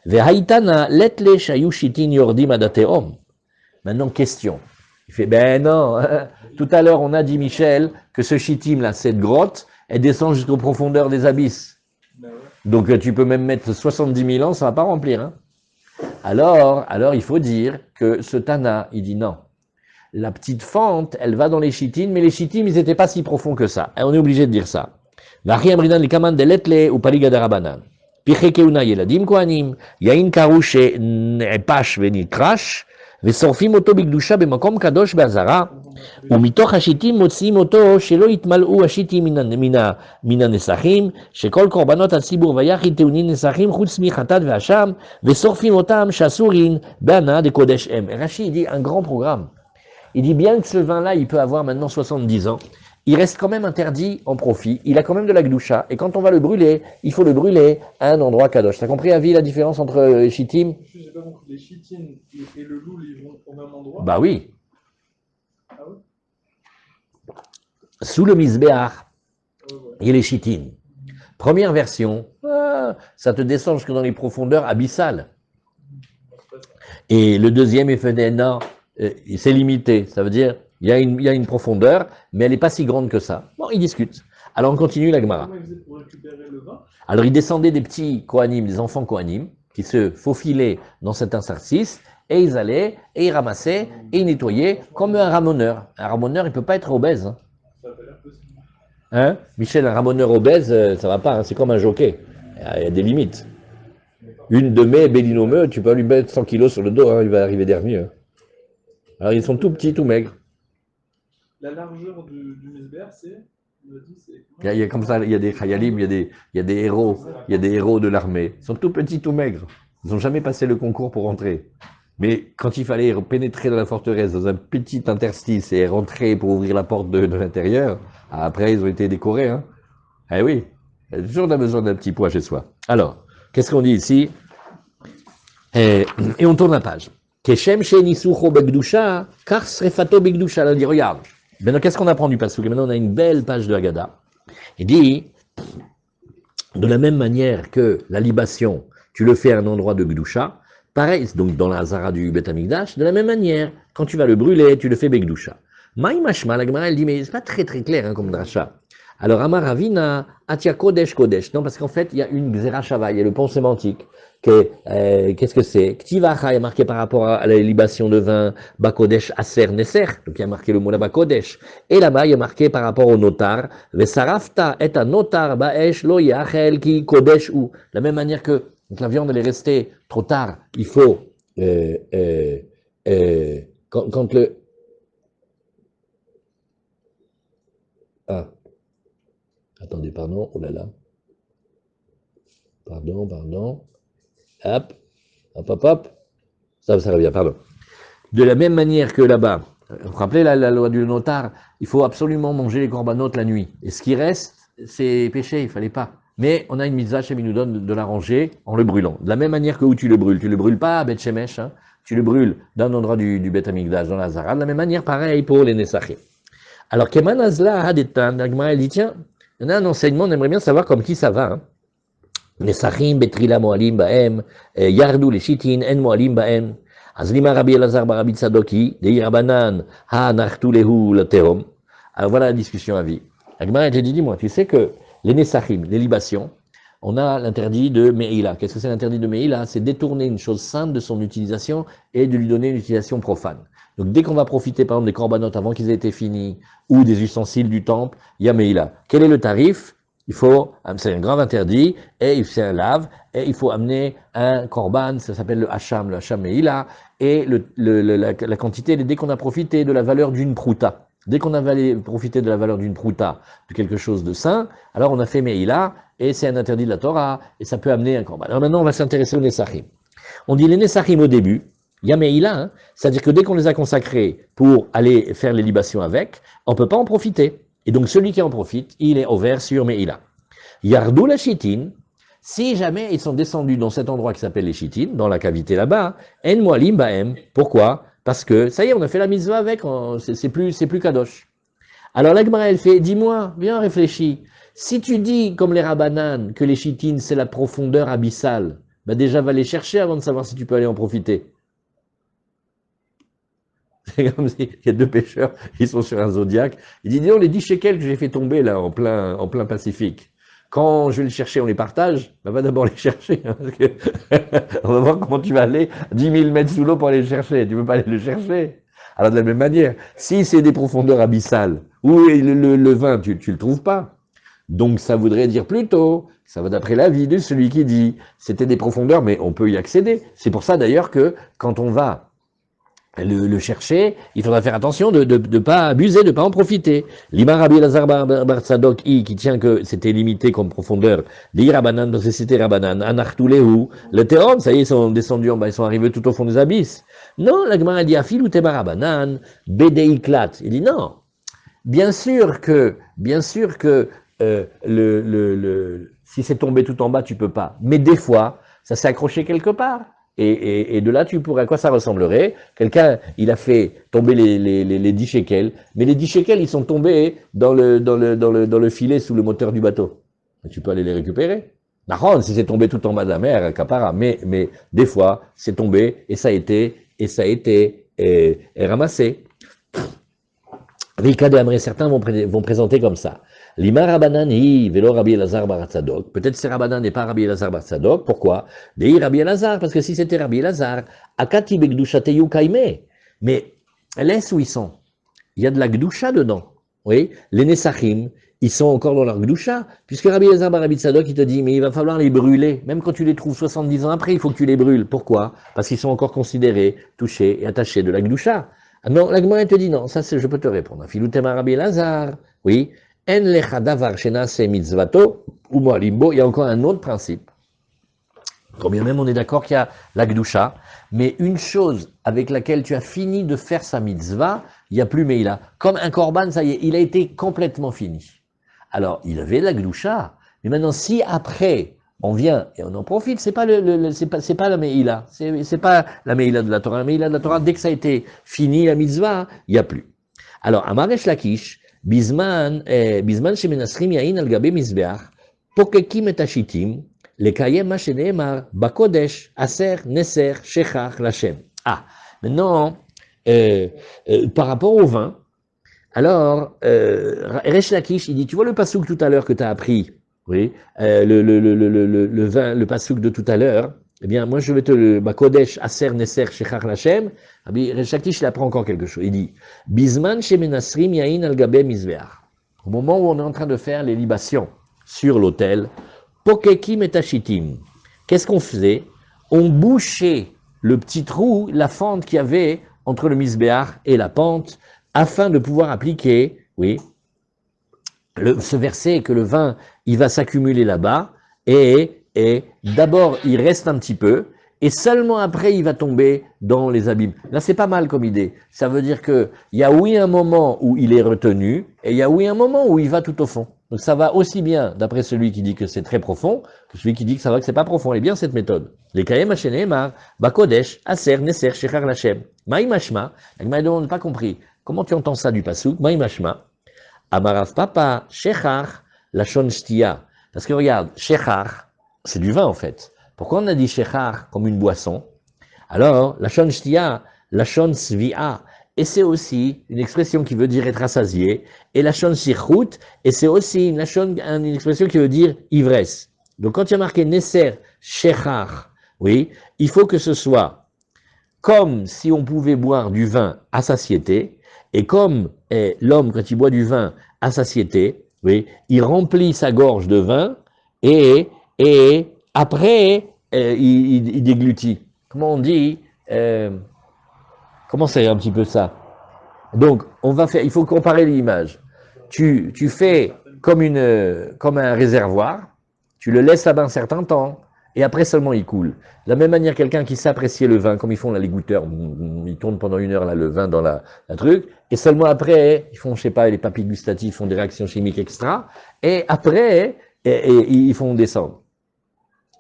S1: Vehaitana letle shayu shitin yordim adateom. Maintenant, question. Il fait, ben non, tout à l'heure, on a dit, Michel, que ce chitim, là, cette grotte, elle descend jusqu'aux profondeurs des abysses. Donc, tu peux même mettre 70 000 ans, ça va pas remplir, hein. Alors, il faut dire que ce Tana, il dit non. La petite fente, elle va dans les chitim, mais les chitim, ils n'étaient pas si profonds que ça. Et on est obligé de dire ça. V'achri amrinan likaman deletle ou paligadarabanan. Pichekeuna yeladim kohanim, yain karushe ne'epash venitrash, ושורפים אותו בקדושה במקום קדוש באזהרה, ומתוך השיטים מוציאים אותו שלא יתמלאו השיטים מן הנסכים, שכל קורבנות הציבור ויחיד טעונים נסכים חוץ מחטאת ואשם, ושורפים אותם שאסורין בהנאה דקודש אם. Rachid dit un grand programme. Il dit bien que ce vin-là, il peut avoir maintenant 70 ans, il reste quand même interdit en profit, il a quand même de la gdoucha, et quand on va le brûler, il faut le brûler à un endroit kadosh. T'as compris, Avi, la différence entre les chitim?
S2: Je n'ai pas compris, les chitines et le loul, ils vont au même endroit?
S1: Bah oui.
S2: Ah oui?
S1: Sous le misbéach,
S2: Ouais.
S1: il y a les chitim. Première version, ça te descend jusque dans les profondeurs abyssales. Et le deuxième effet non, c'est limité, ça veut dire il y a une profondeur, mais elle n'est pas si grande que ça. Bon, ils discutent. Alors on continue la Gemara.
S2: Comment ils faisaient pour récupérer le vin?
S1: Alors ils descendaient des petits Kohanim, des enfants Kohanim, qui se faufilaient dans cet interstice, et ils allaient, et ils ramassaient, et ils nettoyaient, comme un ramoneur. Un ramoneur, il ne peut pas être obèse. Hein.
S2: Ça a l'air possible.
S1: Hein, Michel, un ramoneur obèse, ça va pas, hein, c'est comme un jockey. Il y a des limites. Une de mes Bélinomeux, tu peux lui mettre 100 kilos sur le dos, hein, il va arriver dernier. Hein. Alors ils sont tout petits, tout maigres.
S2: La largeur du misber, c'est...
S1: Il y a comme ça, il y a des khayalim, il y a des héros de l'armée. Ils sont tout petits, tout maigres. Ils n'ont jamais passé le concours pour rentrer. Mais quand il fallait pénétrer dans la forteresse, dans un petit interstice et rentrer pour ouvrir la porte de l'intérieur, après ils ont été décorés. Hein. Eh oui, toujours on a besoin d'un petit poids chez soi. Alors, qu'est-ce qu'on dit ici? Et on tourne la page. Keshem she'nisucho begdusha, kar srefato begdusha. On dit, regarde. Maintenant, qu'est-ce qu'on apprend du Passouk? Maintenant, on a une belle page de Haggadah. Il dit, de la même manière que la libation, tu le fais à un endroit de Gdusha, pareil, donc dans la Hazara du Beth Amikdash, de la même manière, quand tu vas le brûler, tu le fais Begdusha. Maïmashma, la Gemara, elle dit, mais c'est pas très très clair hein, comme dracha. Alors, Amar Ravina, Atia Kodesh Kodesh. Non, parce qu'en fait, il y a une Xera Shava, il y a le pont sémantique. Qu'est-ce que c'est? Ktivacha est marqué par rapport à la libation de vin, Bakodesh Aser Neser, donc il y a marqué le mot là-bas Kodesh. Et là-bas, il y a marqué par rapport au notar, Vesarafta et un notar Baesh Lo Yachel Ki Kodesh ou. De la même manière que donc la viande elle est restée trop tard, il faut quand le attendez, pardon, oh là là. Pardon. Hop. Ça revient, pardon. De la même manière que là-bas, vous vous rappelez la loi du notar, il faut absolument manger les corbanotes la nuit. Et ce qui reste, c'est péché, il ne fallait pas. mais on a une mitzvah, Hachem nous donne de l'arranger en le brûlant. De la même manière que où tu le brûles pas à Beth Shemesh, hein, tu le brûles d'un endroit du Beth Amikdash, dans la Zara. De la même manière, pareil pour les Nesachim. Alors, Keman Azla Hadetan, l'Agmara, elle dit, tiens, il y en a un enseignement, on aimerait bien savoir comme qui ça va. Hein. Nesachim, Betrila Moalim Baem, Yardou, les Shitin, En Moalim Baem. Azlima Rabbi Elazar Barabi Tzadoki, Deir Abanan, Ha Nartu Lehu Laterom. Alors voilà la discussion à vie. Agmara, elle dit, dis-moi, tu sais que les Nesachim, les libations, on a l'interdit de Meïla. Qu'est-ce que c'est l'interdit de Meïla? C'est détourner une chose sainte de son utilisation et de lui donner une utilisation profane. Donc dès qu'on va profiter par exemple des corbanotes avant qu'ils aient été finis ou des ustensiles du temple, il y a Meïla. Quel est le tarif? Il faut, c'est un grave interdit, et c'est un lave, et il faut amener un korban, ça s'appelle le hacham Meïla, et la quantité, dès qu'on a profité de la valeur d'une prouta. Dès qu'on a profité de la valeur d'une prouta, de quelque chose de saint, alors on a fait Meïla, et c'est un interdit de la Torah, et ça peut amener un korban. Alors maintenant, on va s'intéresser aux Nesachim. On dit les Nesachim au début, il y a Meïla, hein, c'est-à-dire que dès qu'on les a consacrés pour aller faire les libations avec, on ne peut pas en profiter. Et donc celui qui en profite, il est ouvert sur Meïla. Yardou la Chitin, si jamais ils sont descendus dans cet endroit qui s'appelle les Chitin, dans la cavité là-bas, En Moalim Baem, pourquoi? Parce que, ça y est, on a fait la mitzvah avec, c'est plus kadosh. Alors l'Agmara, elle fait, dis-moi, viens réfléchis, si tu dis, comme les Rabbanan, que les Chitin, c'est la profondeur abyssale, bah déjà, va les chercher avant de savoir si tu peux aller en profiter. C'est comme s'il y a deux pêcheurs, ils sont sur un zodiaque, ils disent, dis donc, les 10 shekels que j'ai fait tomber là, en plein Pacifique, quand je vais les chercher, on les partage, bah va d'abord les chercher, hein, parce que on va voir comment tu vas aller 10 000 mètres sous l'eau pour aller le chercher, tu ne peux pas aller le chercher. Alors de la même manière, si c'est des profondeurs abyssales, où le vin, tu le trouves pas. Donc ça voudrait dire plutôt, ça va d'après l'avis de celui qui dit, c'était des profondeurs, mais on peut y accéder. C'est pour ça d'ailleurs que quand on va le chercher, il faudra faire attention de pas abuser, de pas en profiter. L'imam Rabbi Elazar bar Tzadok qui tient que c'était limité comme profondeur, des Rabbanan, parce que c'était Rabbanan, Anartulehu, le Théon, ça y est, ils sont descendus en bas, ils sont arrivés tout au fond des abysses. Non, la Gemara dit Afil ou Tema Rabbanan, Bedeiklat. Il dit non. Bien sûr que si c'est tombé tout en bas, tu peux pas. Mais des fois, ça s'est accroché quelque part. Et de là, tu pourrais, à quoi ça ressemblerait? Quelqu'un, il a fait tomber les 10 shekels, mais les 10 shekels, ils sont tombés dans le filet sous le moteur du bateau. Tu peux aller les récupérer. Naron, si c'est tombé tout en bas de la mer, capara, mais des fois, c'est tombé et ça a été ramassé. Rikade Amré, certains vont présenter comme ça. Lima Rabbanani, Velo Rabbi Elazar bar Tzadok. Peut-être c'est Rabbanan n'est pas Rabbi Elazar bar Tzadok. Pourquoi? Dei Rabbi Elazar, parce que si c'était Rabbi Elazar, Akati Begdushateyu Kaime. Mais laisse où ils sont. Il y a de la Gdusha dedans. Oui, les Nesachim, ils sont encore dans leur Gdusha. Puisque Rabbi Elazar bar Rabbi Tzadok, il te dit, mais il va falloir les brûler. Même quand tu les trouves 70 ans après, il faut que tu les brûles. Pourquoi? Parce qu'ils sont encore considérés, touchés et attachés de la Gdusha. Non, la Gemara te dit non, ça je peux te répondre. Filutema Rabbi Elazar, oui. En lecha davar shenase mitzvato ou moalimbo. Il y a encore un autre principe. Quand bien même on est d'accord qu'il y a la Gdusha, mais une chose avec laquelle tu as fini de faire sa mitzvah, il n'y a plus Meïla. Comme un korban, ça y est, il a été complètement fini. Alors, il avait la Gdusha, mais maintenant si après on vient et on en profite, c'est pas c'est pas la Meïla, c'est pas la Meïla de la Torah. La Meïla de la Torah, dès que ça a été fini la mitzvah, il n'y a plus. Alors, Amaresh Lakish, Bisman shemenasrim yain al gabe mizbeach, pokekim et ashitim, lekayem ma sheneemar, bakodesh, aser, neser, shechach, lachem. Ah, maintenant, par rapport au vin, alors, Resh Lakish, il dit, tu vois le pasouk tout à l'heure que tu as appris, oui, le vin, le pasouk de tout à l'heure, eh bien, moi, je vais te le, bakodesh, aser, neser, shechach, lachem. Resh Lakish, il apprend encore quelque chose. Il dit, Bisman shemenasrim yain al gabe mizbeach. Au moment où on est en train de faire les libations sur l'autel, pokekim et ashitim. Qu'est-ce qu'on faisait? On bouchait le petit trou, la fente qu'il y avait entre le mizbeach et la pente, afin de pouvoir appliquer, oui, ce verset que le vin, il va s'accumuler là-bas, et d'abord, il reste un petit peu, et seulement après il va tomber dans les abîmes. Là, c'est pas mal comme idée. Ça veut dire que il y a oui un moment où il est retenu, et il y a oui un moment où il va tout au fond. Donc ça va aussi bien, d'après celui qui dit que c'est très profond, que celui qui dit que ça va que c'est pas profond. Elle est bien cette méthode. Les Kayem Hashenemar, Bakodesh, Aser, Neser, Shechar Lachem. Maïmashma, la Gemara demande pas compris. Comment tu entends ça du pasuk? Maïmashma. Amarav Papa, Shechar, Lachon Shtia. Parce que regarde, Shechar, c'est du vin en fait. Pourquoi on a dit Shechar comme une boisson? Alors, Lachon Shtia, Lachon Svia, et c'est aussi une expression qui veut dire être rassasié, et Lachon Sichut, et c'est aussi une expression qui veut dire ivresse. Donc quand il y a marqué Neser, Shechar, oui, il faut que ce soit comme si on pouvait boire du vin à satiété, et comme l'homme, quand il boit du vin à satiété, oui, il remplit sa gorge de vin, et après, il déglutit. Comment on dit comment c'est un petit peu ça? Donc, on va faire, il faut comparer l'image. Tu fais comme un réservoir, tu le laisses là-bas un certain temps, et après seulement il coule. De la même manière, quelqu'un qui sait apprécier le vin, comme ils font là, les goûteurs, ils tournent pendant 1 heure là, le vin dans la truc, et seulement après, ils font, je sais pas, les papilles gustatives font des réactions chimiques extra, et après, ils font descendre.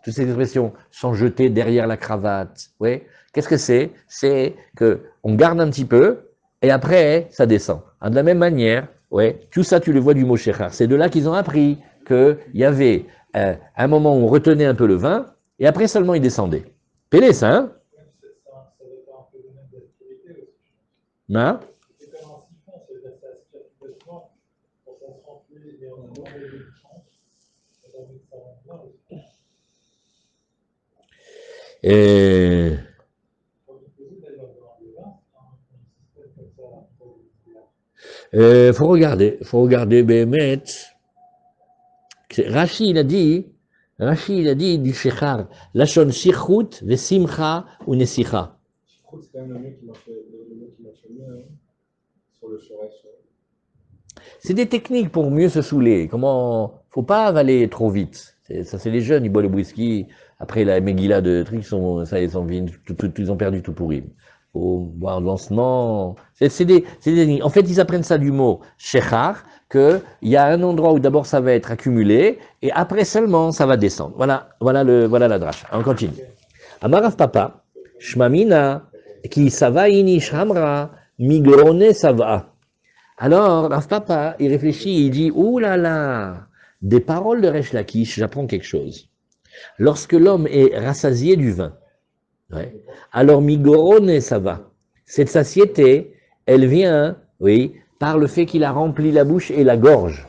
S1: Toutes ces expressions sont jetées derrière la cravate. Oui. Qu'est-ce que c'est? C'est que on garde un petit peu et après ça descend. De la même manière, ouais, tout ça tu le vois du mot shechar. C'est de là qu'ils ont appris qu'il y avait un moment où on retenait un peu le vin et après seulement il descendait. Pélé ça, hein?
S2: Ça dépend un peu de même d'activité aussi.
S1: Hein?
S2: C'est comme un siphon, c'est-à-dire que ça aspire tout doucement pour ça se remplit et on a enlevé une chance. Ça permet que ça rentre bien aussi.
S1: Et
S2: Pour nous poser d'ailleurs dans le vin, c'est un système comme ça.
S1: faut regarder Béhémet. Rashi il a dit du shechar, lachon shichut vesimcha ou nesicha.
S2: Je trouve que c'est quand même le mot qui marche le mieux hein, sur le Shoresh.
S1: C'est des techniques pour mieux se saouler. Comment, faut pas avaler trop vite. Ça, c'est les jeunes, ils boivent le whisky. Après la Megillah de trucs, ça, ils ont perdu tout pourri. Faut boire lentement. C'est des techniques. En fait, ils apprennent ça du mot shechar, que il y a un endroit où d'abord ça va être accumulé, et après seulement ça va descendre. Voilà la drache. On continue. Amarav papa, shmamina, ki savaini shamra, migrone sava. Alors, Rav Papa, il réfléchit, il dit, ouh là là, des paroles de Resh Lakish, j'apprends quelque chose. Lorsque l'homme est rassasié du vin, ouais, alors Migorone, ça va. Cette satiété, elle vient, oui, par le fait qu'il a rempli la bouche et la gorge,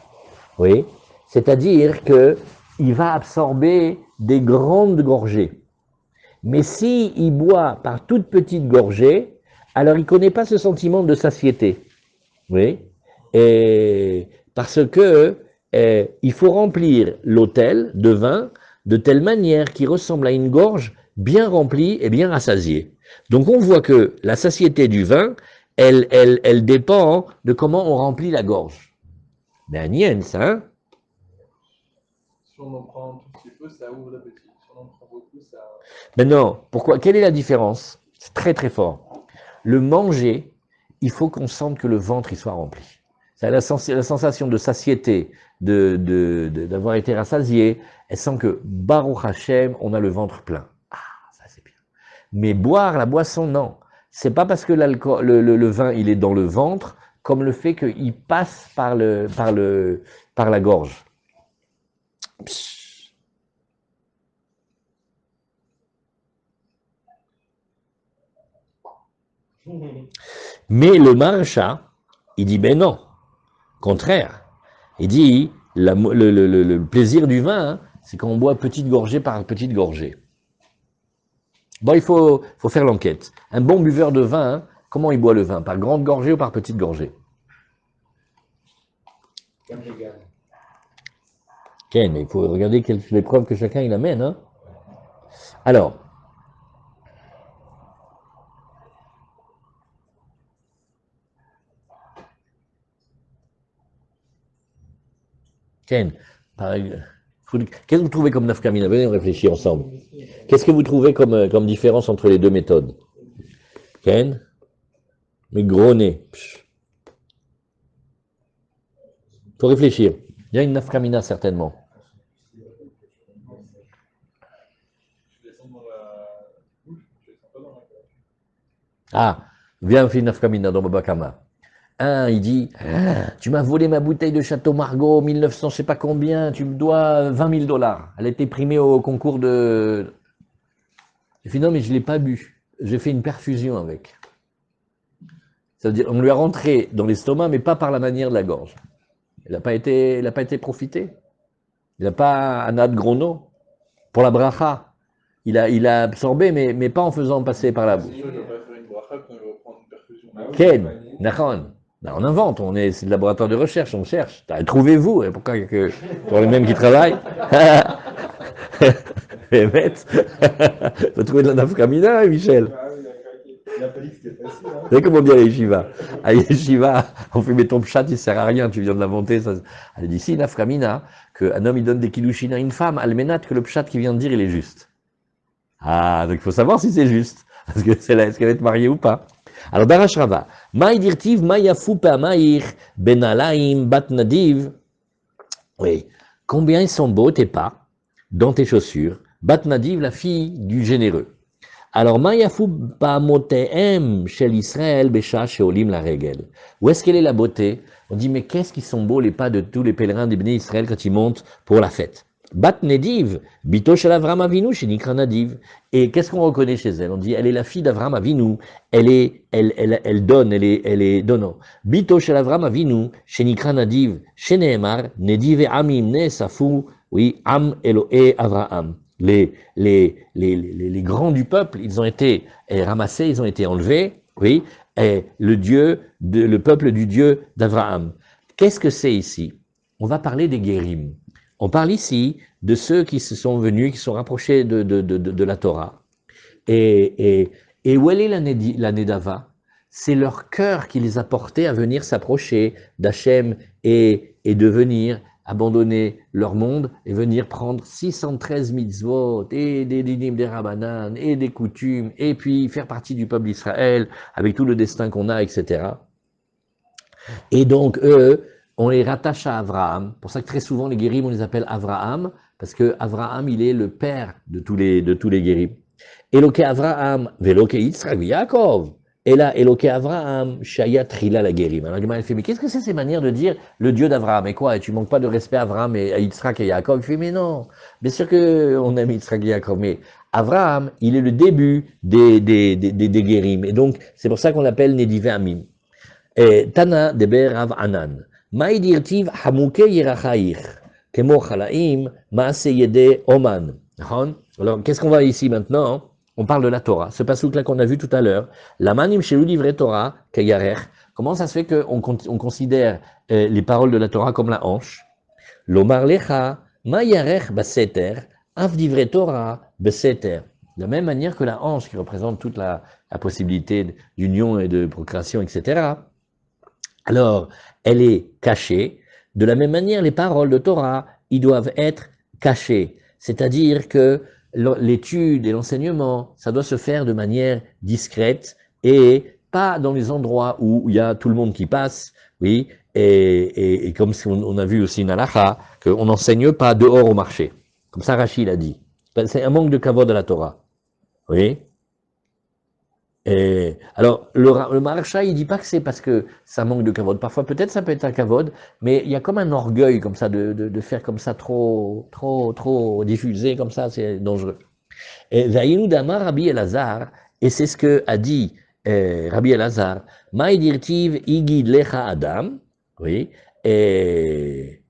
S1: oui. C'est-à-dire que il va absorber des grandes gorgées. Mais si il boit par toutes petites gorgées, alors il ne connaît pas ce sentiment de satiété. Oui. Et parce que il faut remplir l'autel de vin de telle manière qu'il ressemble à une gorge bien remplie et bien rassasiée. Donc on voit que la satiété du vin, elle dépend de comment on remplit la gorge. Mais à Nien, ça, hein?
S2: Si on en prend un tout petit peu, ça ouvre l'appétit. Si on en prend beaucoup, ça.
S1: Mais non, pourquoi? Quelle est la différence? C'est très très fort. Le manger, il faut qu'on sente que le ventre il soit rempli. C'est la sensation de satiété, d'avoir été rassasié. Elle sent que Baruch Hashem, on a le ventre plein. Ah, ça c'est bien. Mais boire la boisson, non. C'est pas parce que l'alcool, le vin, il est dans le ventre, comme le fait qu'il passe par la gorge. Psst. Mais le Maharsha, il dit ben non, contraire. Il dit le plaisir du vin, hein, c'est quand on boit petite gorgée par petite gorgée. Bon, il faut faire l'enquête. Un bon buveur de vin, hein, comment il boit le vin? Par grande gorgée ou par petite gorgée? Ken, il faut regarder quelles sont les preuves que chacun il amène. Hein. Alors, Ken, Qu'est-ce que vous trouvez comme nafkamina? Venez, on réfléchit ensemble. Qu'est-ce que vous trouvez comme différence entre les deux méthodes? Ken? Mais gros nez. Faut réfléchir. Il y a une nafkamina certainement. Ah, viens, on fait une nafkamina dans Babakama. Un, il dit, tu m'as volé ma bouteille de Château Margaux, 1900, je sais pas combien, tu me dois 20 000 $. Elle a été primée au concours de... J'ai fait, non, mais je ne l'ai pas bu. J'ai fait une perfusion avec. Ça veut dire, on lui a rentré dans l'estomac, mais pas par la manière de la gorge. Il n'a pas été profité. Il n'a pas un ad grono pour la bracha. Il a absorbé, mais pas en faisant passer par la bouche. Ken, Nachon. Ben, on invente, c'est le laboratoire de recherche, on cherche. Trouvez-vous, pourquoi que pour les mêmes qui travaillent? Les bêtes. T'as trouvé de la nafkamina, Michel?
S4: Il a pas dit que c'était facile.
S1: Vous savez comment on dit à Yeshiva? À Yeshiva, on fait mais ton pshat, il sert à rien, tu viens de l'inventer. Ça... Elle dit si, nafkamina, qu'un homme il donne des kiddushin à une femme, almenat, que le pshat qu'il vient de dire, il est juste. Ah, donc il faut savoir si c'est juste. Parce que c'est là, est-ce qu'elle va être mariée ou pas? Alors, Darash Rava, Maï dirtiv, Maï yafou pe'amaïr, benalaim, bat nadiv. Oui. Combien ils sont beaux tes pas dans tes chaussures? Bat nadiv, la fille du généreux. Alors, Maï yafou pa'amotehem, chez l'Israël, besha, chez Olim, la règle. Où est-ce qu'elle est la beauté? On dit, mais qu'est-ce qu'ils sont beaux les pas de tous les pèlerins d'Ibn Israël quand ils montent pour la fête? Bat Nediv, Bito shel Avram Avinu, chez Nikra Nadiv. Et qu'est-ce qu'on reconnaît chez elle? On dit, elle est la fille d'Avram Avinu. Elle donne, elle est donnant. Bito shel Avram Avinu, chez Nikra Nadiv, chez Nehemar, Nediv et Amim ne Safu, oui, Am Eloé Avraham. Les grands du peuple, ils ont été ramassés, ils ont été enlevés, oui, et le peuple du Dieu d'Avraham. Qu'est-ce que c'est ici? On va parler des guérim. On parle ici de ceux qui se sont venus, qui se sont rapprochés de la Torah. Et où elle est la Nedava? C'est leur cœur qui les a portés à venir s'approcher d'Hachem et de venir abandonner leur monde et venir prendre 613 mitzvot et des dinim, des rabbanan et des coutumes et puis faire partie du peuple d'Israël avec tout le destin qu'on a, etc. Et donc eux, on les rattache à Avraham. Pour ça que très souvent les guérim, on les appelle Avraham, parce que Avraham, il est le père de tous les guérim. Eloke Avraham, veloke Yitzhak, Yaakov. Et là, Eloke Avraham, Shaya Trila la guérim. Alors, il fait, mais qu'est-ce que c'est ces manières de dire le Dieu d'Avraham? Et quoi? Et tu manques pas de respect à Avraham et à Yitzhak et Yaakov? Il fait, mais non. Bien sûr qu'on aime Yitzhak et Yaakov, mais Avraham, il est le début des guérim. Et donc, c'est pour ça qu'on l'appelle Nedive Amim. Et Tana Deber Rav Anan. Maï dirtiv Hamouke Yerachaïr. Kemo Chalaim, Maase Yede Oman. Alors, qu'est-ce qu'on va ici maintenant? On parle de la Torah. Ce passouk-là qu'on a vu tout à l'heure. La manim shelu livré Torah, Kayarer. Comment ça se fait qu'on considère les paroles de la Torah comme la hanche? Lomar lecha, ma yarech baseter, av livré Torah baseter. De la même manière que la hanche qui représente toute la possibilité d'union et de procréation, etc. Alors, elle est cachée. De la même manière, les paroles de Torah, ils doivent être cachées. C'est-à-dire que l'étude et l'enseignement, ça doit se faire de manière discrète et pas dans les endroits où il y a tout le monde qui passe, oui, et comme on a vu aussi une halakha, qu'on n'enseigne pas dehors au marché. Comme ça, Rachid a dit. C'est un manque de kavod à la Torah. Oui. Et alors, le Maharsha, il dit pas que c'est parce que ça manque de kavod. Parfois, peut-être ça peut être un kavod, mais il y a comme un orgueil comme ça de faire comme ça trop diffusé comme ça, c'est dangereux. Et Vayinu Damar Rabbi Elazar, et c'est ce que a dit Rabbi Elazar, Maï dirtiv igid lecha Adam, oui, et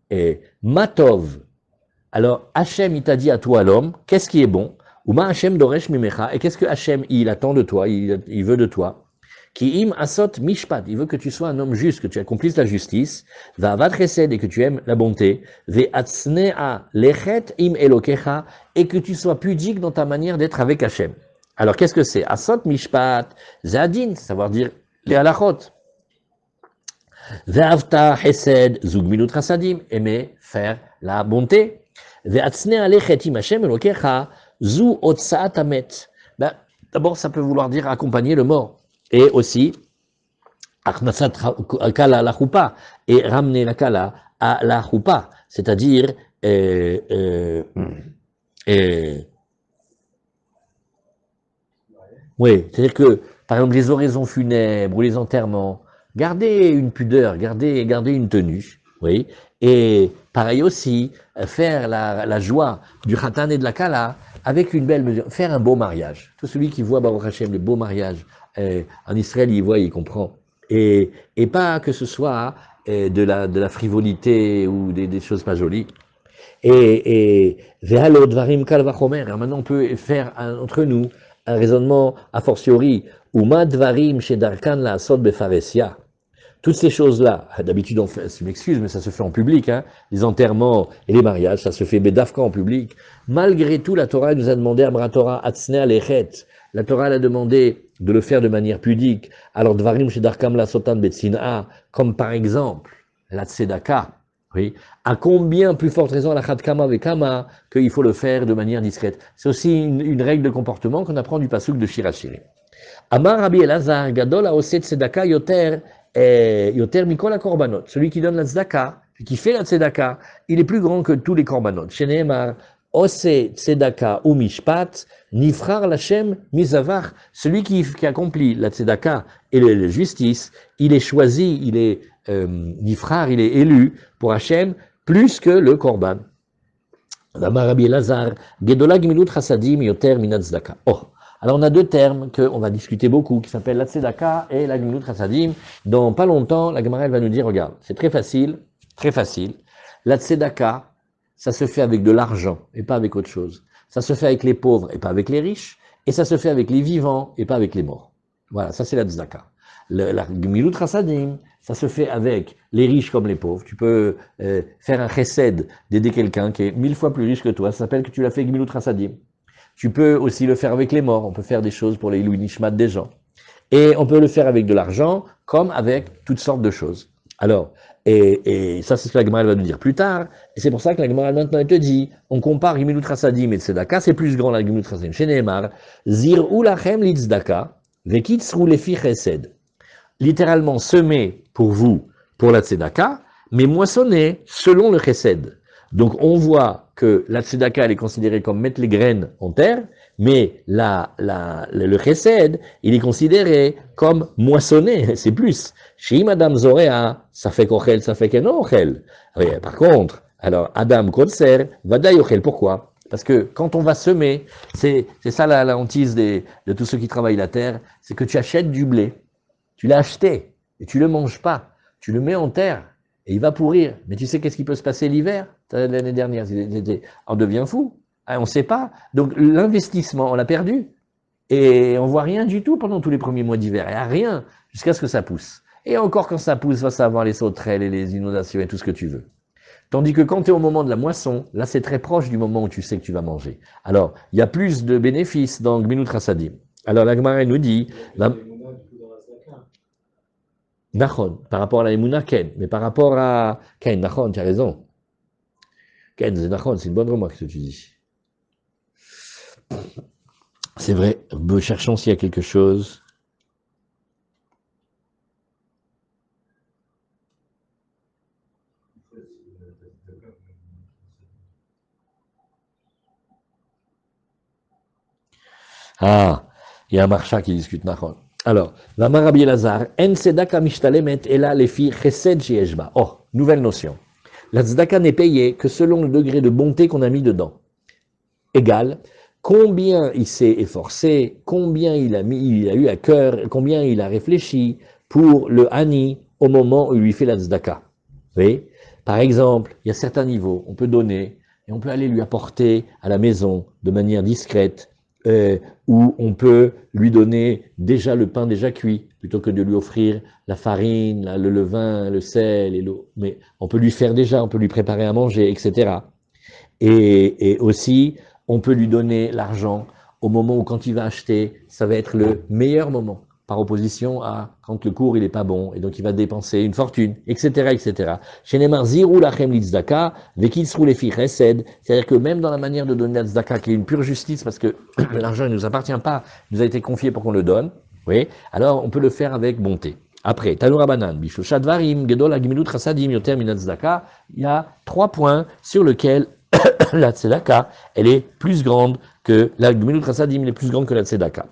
S1: Matov. Alors, Hachem, il t'a dit à toi l'homme, qu'est-ce qui est bon? Uma Hashem doresh mimecha. Et qu'est-ce que Hashem, il attend de toi, il veut de toi? Ki im asot mishpat. Il veut que tu sois un homme juste, que tu accomplisses la justice. Va avat chesed, et que tu aimes la bonté. Ve atzne'a lechet im elokecha. Et que tu sois pudique dans ta manière d'être avec Hashem. Alors, qu'est-ce que c'est? Asot mishpat. Zadin, savoir dire les halachot. Ve avta chesed zug minut chasadim. Aimer faire la bonté. Ve'atzne alechet im Hashem Elokecha, zu otsaat hamet. Ben, d'abord, ça peut vouloir dire accompagner le mort. Et aussi, achnasat kala à la choupa, et ramener la kala à la choupa. C'est-à-dire, oui, c'est-à-dire que, par exemple, les oraisons funèbres ou les enterrements, gardez une pudeur, gardez une tenue, oui, et pareil aussi, faire la joie du khatan et de la kala avec une belle mesure, faire un beau mariage. Tout celui qui voit Baruch Hashem, les beaux mariages, en Israël, il voit, il comprend. Et pas que ce soit de la frivolité ou des choses pas jolies. Et maintenant on peut faire entre nous un raisonnement a fortiori, toutes ces choses-là, d'habitude on fait, c'est une excuse, mais ça se fait en public, hein, les enterrements et les mariages, ça se fait bedafka en public. Malgré tout, la Torah nous a demandé, la Torah a demandé de le faire de manière pudique. Alors, dvarim shedarkam la sotan betsina, comme par exemple la tzedaka, oui, à combien plus forte raison la khatkama vekama qu'il faut le faire de manière discrète. C'est aussi une règle de comportement qu'on apprend du pasuk de Shirashiri. Amar Rabbi Elazar gadol haoseh tzedaka yoter mikol hakorbanot. Celui qui donne la tzedaka, qui fait la tzedaka, il est plus grand que tous les korbanot. Sheneemar oseh tzedaka u mishpat nifrar lachem mizavar. Celui qui accomplit la tzedaka et la justice, il est choisi, il est nifrar, il est élu pour Hachem plus que le korban. Amar Rabbi Elazar gedola gemilut chasadim yoter minat tzedaka. Oh. Alors on a deux termes qu'on va discuter beaucoup, qui s'appellent la tzedaka et la gemilut chasadim. Dans pas longtemps, la Gemara va nous dire, regarde, c'est très facile. La tzedaka, ça se fait avec de l'argent et pas avec autre chose. Ça se fait avec les pauvres et pas avec les riches. Et ça se fait avec les vivants et pas avec les morts. Voilà, ça c'est la tzedaka. La gemilut chasadim, ça se fait avec les riches comme les pauvres. Tu peux faire un chesed, d'aider quelqu'un qui est 1000 fois plus riche que toi. Ça s'appelle que tu l'as fait gemilut chasadim. Tu peux aussi le faire avec les morts. On peut faire des choses pour les Ilui Nishmat des gens. Et on peut le faire avec de l'argent, comme avec toutes sortes de choses. Alors, et ça c'est ce que la Gemara va nous dire plus tard. Et c'est pour ça que la Gemara maintenant elle te dit, on compare gemilut chasadim et tzedaka, c'est plus grand la gemilut chasadim. Chez Nehemar, zir'u lachem litzedaka, vekitzru lefi chesed. Littéralement, semer pour vous, pour la tzedaka, mais moissonner selon le chesed. Donc on voit que la tzedaka elle est considérée comme mettre les graines en terre, mais le chesed, il est considéré comme moissonner, c'est plus. Chez Madame Zorea, ça fait kochel, ça fait keno ochel. Par contre, alors Adam Kotser, vadaï ochel, pourquoi? Parce que quand on va semer, c'est ça la hantise de tous ceux qui travaillent la terre, c'est que tu achètes du blé, tu l'as acheté, et tu le manges pas, tu le mets en terre, et il va pourrir. Mais tu sais qu'est-ce qui peut se passer l'hiver? L'année dernière, on devient fou. On ne sait pas. Donc l'investissement, on l'a perdu. Et on voit rien du tout pendant tous les premiers mois d'hiver. Il n'y a rien jusqu'à ce que ça pousse. Et encore quand ça pousse, va savoir les sauterelles et les inondations et tout ce que tu veux. Tandis que quand tu es au moment de la moisson, là c'est très proche du moment où tu sais que tu vas manger. Alors, il y a plus de bénéfices dans Gminut Rasadim. Alors la Gemara nous dit... Nachon, par rapport à la Emouna, Ken. Mais par rapport à Ken, Nachon, tu as raison. Ken, c'est Nachon, c'est une bonne remarque ce que tu dis. C'est vrai, cherchons s'il y a quelque chose. Ah, il y a un marcha qui discute Nachon. Alors, la Rabbi Elazar, en tzedaka mishtalemet ela lefi chesed sheyeshba. Oh, nouvelle notion. La tzedaka n'est payée que selon le degré de bonté qu'on a mis dedans. Égal, combien il s'est efforcé, combien il a eu à cœur, combien il a réfléchi pour le hani au moment où il lui fait la tzedaka. Vous voyez? Par exemple, il y a certains niveaux, on peut donner et on peut aller lui apporter à la maison de manière discrète. Où on peut lui donner déjà le pain déjà cuit, plutôt que de lui offrir la farine, le levain, le sel et l'eau. Mais on peut lui faire déjà, on peut lui préparer à manger, etc. Et aussi, on peut lui donner l'argent au moment où quand il va acheter, ça va être le meilleur moment. par opposition à quand le cours il est pas bon, et donc il va dépenser une fortune, etc., etc. Chez Neymar, zirou lachem l'itzdaka, vekitzrou les filles chesed, c'est-à-dire que même dans la manière de donner la tzedaka, qui est une pure justice, parce que l'argent ne nous appartient pas, il nous a été confié pour qu'on le donne, oui, alors on peut le faire avec bonté. Après, Tanoura Banan, Bishosha Dvarim, Gedol Agmilut Chasadim, Yoter Minat Tzedaka, il y a 3 points sur lesquels la tzedaka, elle est plus grande que la Gmilut Chasadim, elle est plus grande que la tzedaka.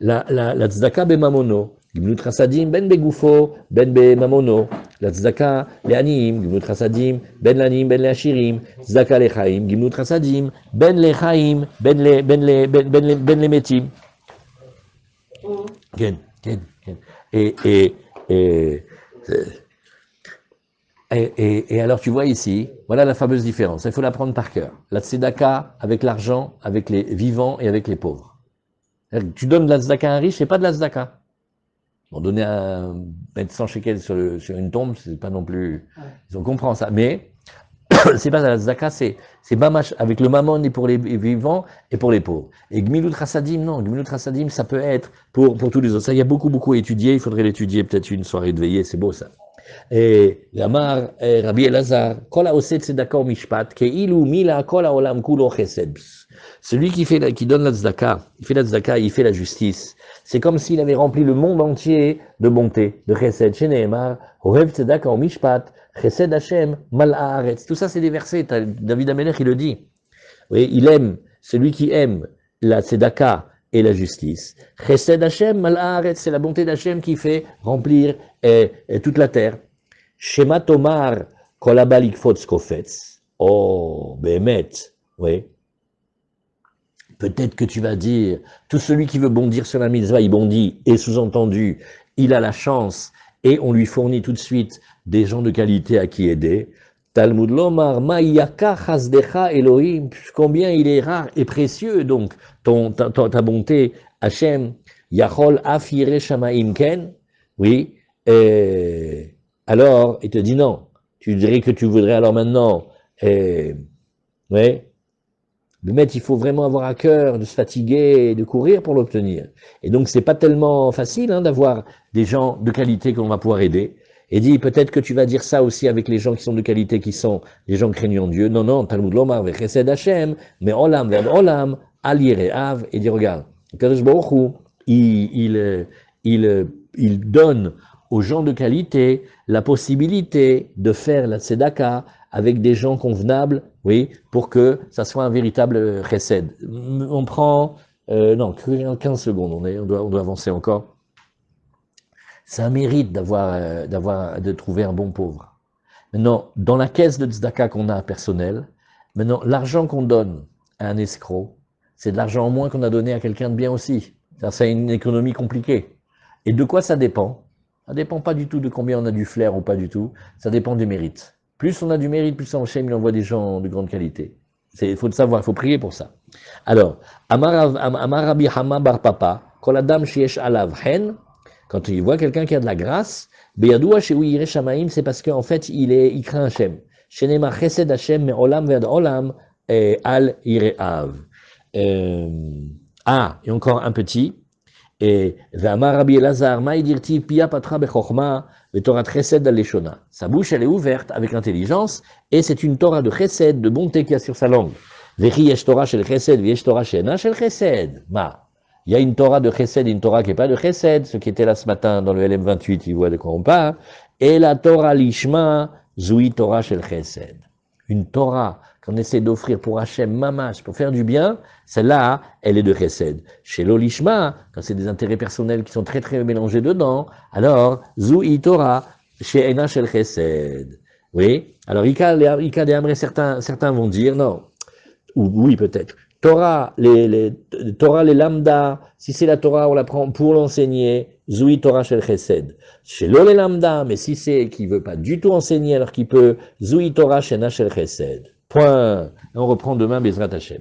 S1: La tzedaka be mamono, Gmilut Chasadim ben begufo, ben be mamono. La tzedaka le anim, Gmilut Chasadim ben lanim, ben le ashirim. Tzedaka le chaim, Gmilut Chasadim ben le chaim, ben le metim. Ken, ken, ken. Et alors tu vois ici, voilà la fameuse différence. Il faut la prendre par cœur. La tzedaka avec l'argent, avec les vivants et avec les pauvres. Tu donnes de la tzedaka à un riche, c'est pas de la tzedaka. Bon, donner mettre 100 shekels sur une tombe, c'est pas non plus. On comprend ça, mais c'est pas de la tzedaka, c'est mamash avec le mammon et pour les vivants et pour les pauvres. Et gmilut chassadim, non, gmilut chassadim, ça peut être pour tous les autres. Ça, il y a beaucoup étudié. Il faudrait l'étudier peut-être une soirée de veillée. C'est beau ça. Et Lamar, Rabbi Elazar, kol haoset tzedaka ou mishpat, keilu mila kol haolam kulo chesed. Celui qui donne la tzedaka, il fait la tzedaka, il fait la justice. C'est comme s'il avait rempli le monde entier de bonté, de chesed. Chez Nehemar, ohev tzedaka ou mishpat, chesed Hashem mal haaretz. Tout ça, c'est des versets. David Amelech, il le dit. Oui, il aime, celui qui aime la tzedaka et la justice. Chesed Hashem mal haaretz, c'est la bonté d'Hashem qui fait remplir toute la terre. Shema Tomar kol habal ikfotz kofetz. Oh, behemet, oui. Peut-être que tu vas dire, tout celui qui veut bondir sur la mitzvah, il bondit, et sous-entendu, il a la chance, et on lui fournit tout de suite des gens de qualité à qui aider. Talmud lomar, ma'yaka chasdecha Elohim, combien il est rare et précieux, donc, ta bonté, Hachem, yachol af yireh shamaim ken, oui, alors, il te dit non, tu dirais que tu voudrais alors maintenant, oui, mais il faut vraiment avoir à cœur de se fatiguer et de courir pour l'obtenir. Et donc, c'est pas tellement facile d'avoir des gens de qualité qu'on va pouvoir aider. Et dit, peut-être que tu vas dire ça aussi avec les gens qui sont de qualité, qui sont les gens craignant Dieu. Non, non, Talmud lomar vechesed Hashem, mais olam vers olam, al yire'av, et dit, regarde, Kadosh Baruch Hu, il donne aux gens de qualité la possibilité de faire la tzedaka avec des gens convenables, oui, pour que ça soit un véritable chesed. On prend, non, 15 secondes, on doit avancer encore. C'est un mérite de trouver un bon pauvre. Maintenant, dans la caisse de tzedaka qu'on a personnelle, maintenant, l'argent qu'on donne à un escroc, c'est de l'argent en moins qu'on a donné à quelqu'un de bien aussi. C'est une économie compliquée. Et de quoi ça dépend? Ça dépend pas du tout de combien on a du flair ou pas du tout. Ça dépend du mérite. Plus on a du mérite, plus Hachem il envoie des gens de grande qualité. Il faut le savoir, il faut prier pour ça. Alors, Amar Rabbi Hama bar Papa, kol adam sheyesh alav hen, quand il voit quelqu'un qui a de la grâce, beyadoua shehu yireh shamaim, c'est parce qu'en fait il craint Hachem. Shenema chesed Hachem me'olam ve'ad olam al yire'av. Et encore un petit. Et V'amar Rabbi Elazar, ma'edirti pia patra bechokma ve'torat chesed al-leshona. Sa bouche, elle est ouverte avec intelligence, et c'est une Torah de chesed, de bonté qu'il y a sur sa langue. Vechi yesh Torah shel chesed, ve'yesh Torah she'ena shel chesed. Il y a une Torah de chesed et une Torah qui n'est pas de chesed. Ceux qui étaient là ce matin dans le LM28, ils voient de quoi on parle. Et la Torah lishma, zui Torah shel chesed. Une Torah qu'on essaie d'offrir pour Hachem mamash, pour faire du bien, celle-là, elle est de chesed. Chez l'olishma, quand c'est des intérêts personnels qui sont très très mélangés dedans, alors, zui Torah, chez ena shel chesed. Oui. Alors, Ika de Amré, certains vont dire, non. Ou oui, peut-être. Torah, Torah, les lambda, si c'est la Torah, on la prend pour l'enseigner, zui Torah shel chesed. Chez l'ol les lambda, mais si c'est qui veut pas du tout enseigner alors qu'il peut, zui Torah shena shel chesed. Point. On reprend demain Bezrat Hashem.